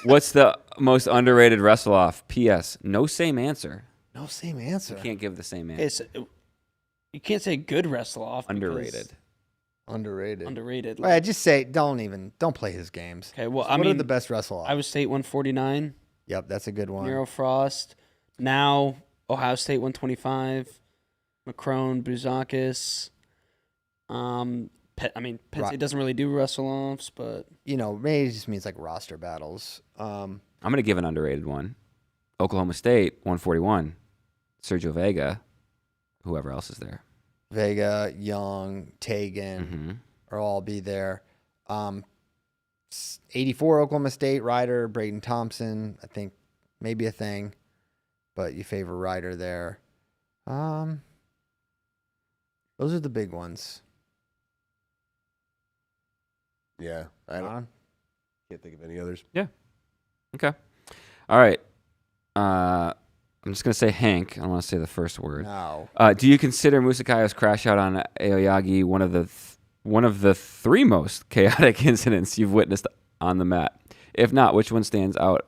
What's the most underrated wrestle off? P.S. No same answer. No same answer. You can't give the same answer. it's, you can't say good wrestle off. because Underrated. Underrated. Underrated. Well, just say don't play his games. Okay, well, So I what mean, are the best wrestle off? Iowa State 149, Yep, that's a good one. Nero Frost. Now Ohio State 125, Macron, Buzakis. Penn State doesn't really do wrestle offs, but Maybe it just means like roster battles. I'm going to give an underrated one. Oklahoma State, 141. Sergio Vega, whoever else is there. Vega, Young, Tegan Mm-hmm. will all be there. 84 Oklahoma State, Ryder, Braden Thompson, I think maybe a thing, but you favor Ryder there. Those are the big ones. Yeah, I Ron? can't think of any others. Okay. All right. I'm just going to say Hank. I don't want to say the first word. No. Do you consider Musakayo's crash out on Aoyagi one of the three most chaotic incidents you've witnessed on the mat? If not, which one stands out?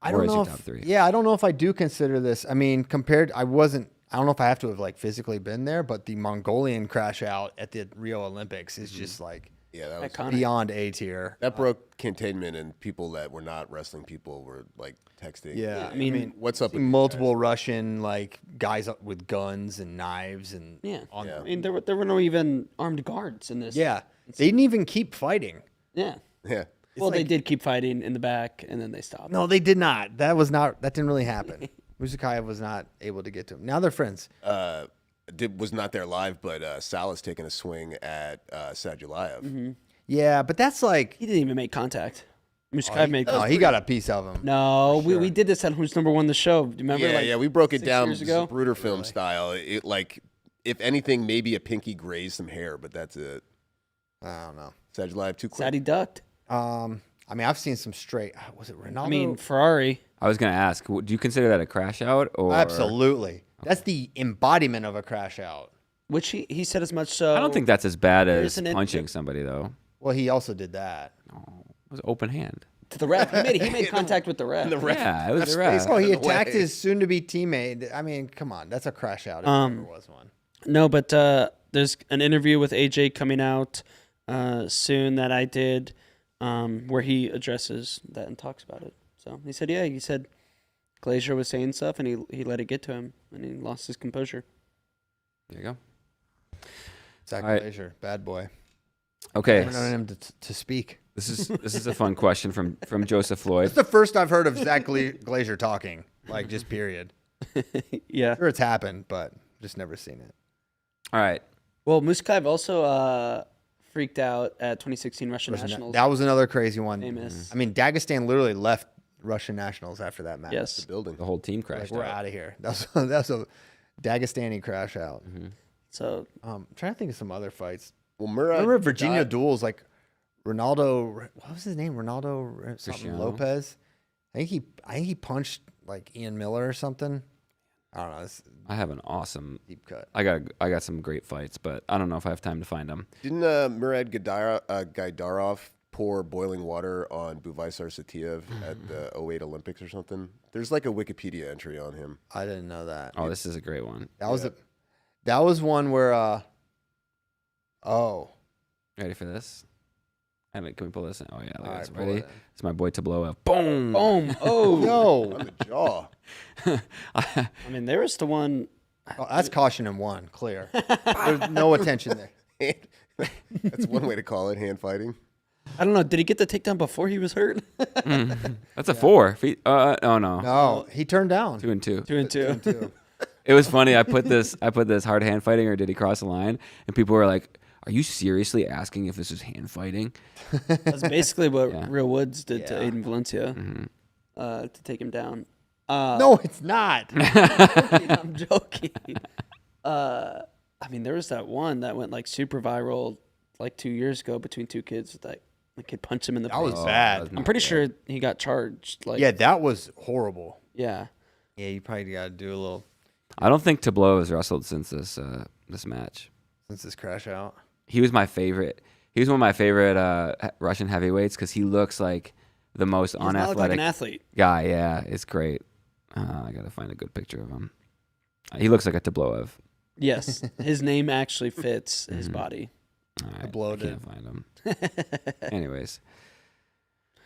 I Or don't is know your if, top three? Yeah, I don't know if I do consider this. I mean, I don't know if I have to have like physically been there, but the Mongolian crash out at the Rio Olympics is just like Yeah, that was iconic. beyond A tier. that broke containment, and people that were not wrestling people were like texting. Yeah, I mean, what's up? With multiple Russian like guys up with guns and knives and Yeah. Yeah. I mean, there were no even armed guards in this. yeah, they didn't even keep fighting. Yeah. Yeah, Well, they like- did keep fighting in the back, and then they stopped. No, they did not. That didn't really happen. Musakayev was not able to get to him. Now they're friends. was not there live, but Salas taking a swing at Sadulayev. Mm-hmm. Yeah, but that's like He didn't even make contact. Musakayev made oh, contact. he got a piece of him. No, we did this on Who's Number One the show. Do you remember? Yeah, we broke it 6 down years ago? Zapruder film style. It like, if anything, maybe a pinky grazed some hair, but that's it. I don't know. Sadulayev too quick. Sadie ducked. I mean, I've seen some straight. Was it Ronaldo? I mean, Ferrari. I was going to ask, do you consider that a crash out? Or absolutely. That's the embodiment of a crash out. Which he said as much so. I don't think that's as bad as Isn't it- punching somebody, though. Well, he also did that. It was open hand. to the ref. He made contact with the ref. Yeah, it was the ref. Oh, he in the attacked way. his soon-to-be teammate. I mean, come on, that's a crash out if there ever was one. No, but there's an interview with AJ coming out soon that I did where he addresses that and talks about it. So he said, he said Glazier was saying stuff and he let it get to him and he lost his composure. There you go. Zach All right. Glazier, bad boy. Okay, Never known him to speak. this is a fun question from Joseph Floyd. It's the first I've heard of Zach Glazier talking, like just period. Yeah. Sure, it's happened, but just never seen it. All right. Well, Muskaev also freaked out at 2016 Russian Nationals. That was another crazy one. Famous. I mean, Dagestan literally left Russian Nationals after that match. Yes. Building. The whole team Like, crashed we're out. out of here. That's a Dagestani crash out. So I'm trying to think of some other fights. Well, Murad Remember Virginia got- duels like Ronaldo? What was his name? Ronaldo something Cristiano. Lopez. I think he punched like Ian Miller or something. I don't know. It's I have an awesome. a deep cut. I got some great fights, but I don't know if I have time to find them. Didn't Murad Gaidarov pour boiling water on Buvaisar Satiev at the 08 Olympics or something? There's like a Wikipedia entry on him. I didn't know that. Oh, this is a great one. That was one where Oh. Ready for this? Can we pull this in? Oh, yeah. Look All at right, this. pull Ready? it in. It's my boy to blow up. Boom. Boom. Oh. Yo. On the jaw. I mean, there was the one. Oh, that's caution in one. Clear. There's no attention there. That's one way to call it, hand fighting. I don't know. Did he get the takedown before he was hurt? That's a 4. Oh, no. No, he turned down. 2 and 2. 2 and 2. Two. It was funny. I put this hard hand fighting or did he cross the line? And people were like, "Are you seriously asking if this is hand fighting?" That's basically what Yeah. Real Woods did to Yeah. Aiden Valencia Mm-hmm. to take him down. No, it's not. I'm joking. I mean, there was that one that went like super viral like 2 years ago between two kids that the kid punched him in the That was face. bad. I'm pretty sure he got charged. Like, Yeah, that was horrible. yeah. Yeah, you probably got to do a little I don't think Tableau has wrestled since this match. since this crash out. He was my favorite. He was one of my favorite Russian heavyweights because he looks like the most He does not look like unathletic an athlete. guy. Yeah, it's great. I gotta find a good picture of him. He looks like a Tabloev. Yes, his name actually fits his Mhm. body. All right, Tableau I did. can't find him. Anyways,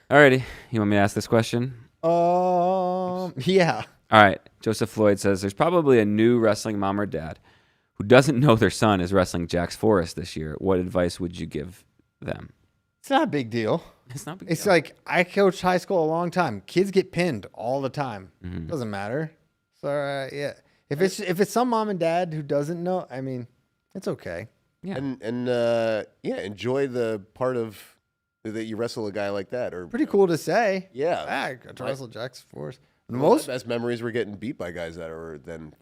alrighty. You want me to ask this question? Yeah. All right. Joseph Floyd says there's probably a new wrestling mom or dad who doesn't know their son is wrestling Jax Forrest this year. What advice would you give them? It's not a big deal. It's not. It's like I coached high school a long time. Kids get pinned all the time. Mhm. Doesn't matter. So yeah, if it's some mom and dad who doesn't know, I mean, it's okay. Yeah. And enjoy the part of that you wrestle a guy like that. Or Pretty cool to say. Yeah. I got to wrestle Jax Force. Most best memories were getting beat by guys that are then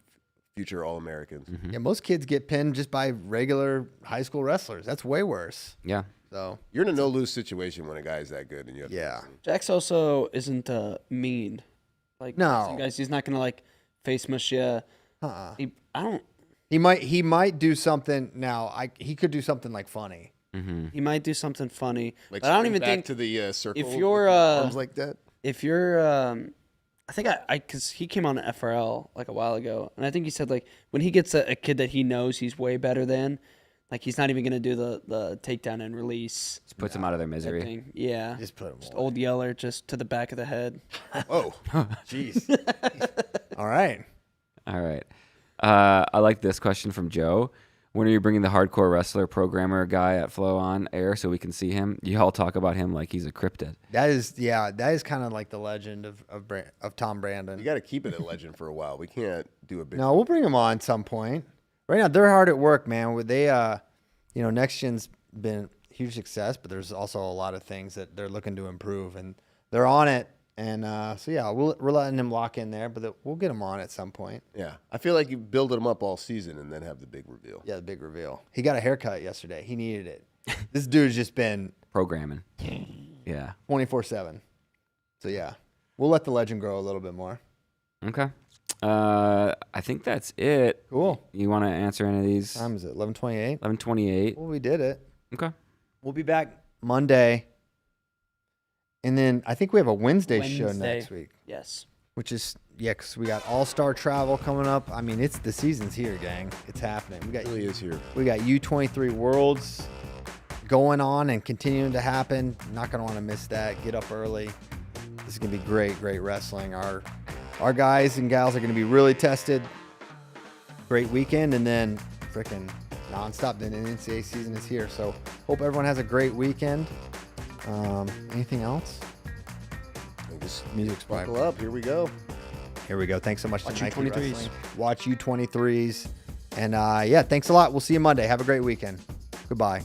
future All-Americans. Mhm. Yeah, most kids get pinned just by regular high school wrestlers. That's way worse. Yeah. So You're in a no-lose situation when a guy's that good, and you have to yeah, Jax also isn't mean. Like No. some guys, he's not gonna like face mush you. I don't. he might do something now. He could do something like funny. Mm-hmm. He might do something funny, like but I don't spring even back think to the circle. if you're, with the arms like that. if you're. I think because he came on FRL like a while ago, and I think he said like when he gets a kid that he knows he's way better than, like he's not even gonna do the takedown and release Just puts them out of their type misery. thing. Yeah, Just put him just away. old Yeller just to the back of the head. Oh, Jeez. All right. All right. I like this question from Joe. When are you bringing the hardcore wrestler programmer guy at Flow on air so we can see him? You all talk about him like he's a cryptid. That is kind of like the legend of Tom Brandon. you got to keep it a legend for a while. We can't do a big. No, we'll bring them on some point. Right now, they're hard at work, man. They, Next Gen's been a huge success, but there's also a lot of things that they're looking to improve, and they're on it. And so, yeah, we're letting him lock in there, but we'll get him on at some point. Yeah, I feel like you build him up all season and then have the big reveal. Yeah, the big reveal. He got a haircut yesterday. He needed it. This dude's just been Programming. Yeah. 24/7. So, yeah, we'll let the legend grow a little bit more. Okay. I think that's it. Cool. You want to answer any of these? What time is it? 11:28. 11:28. Well, we did it. Okay. We'll be back Monday. And then I think we have a Wednesday show Wednesday. next week, Yes. which is, because we got All-Star travel coming up. I mean, the season's here, gang. It's happening. It really is here. We got U23 Worlds going on and continuing to happen. Not going to want to miss that. Get up early. This is going to be great wrestling. Our guys and gals are going to be really tested. Great weekend, and then freaking nonstop. Then the NCAA season is here. So hope everyone has a great weekend. Anything else? Just Music's buckle up. Here we go. Here we go. Thanks so much Watch to Nike U23s. Wrestling. Watch U23s. And yeah, thanks a lot. We'll see you Monday. Have a great weekend. Goodbye.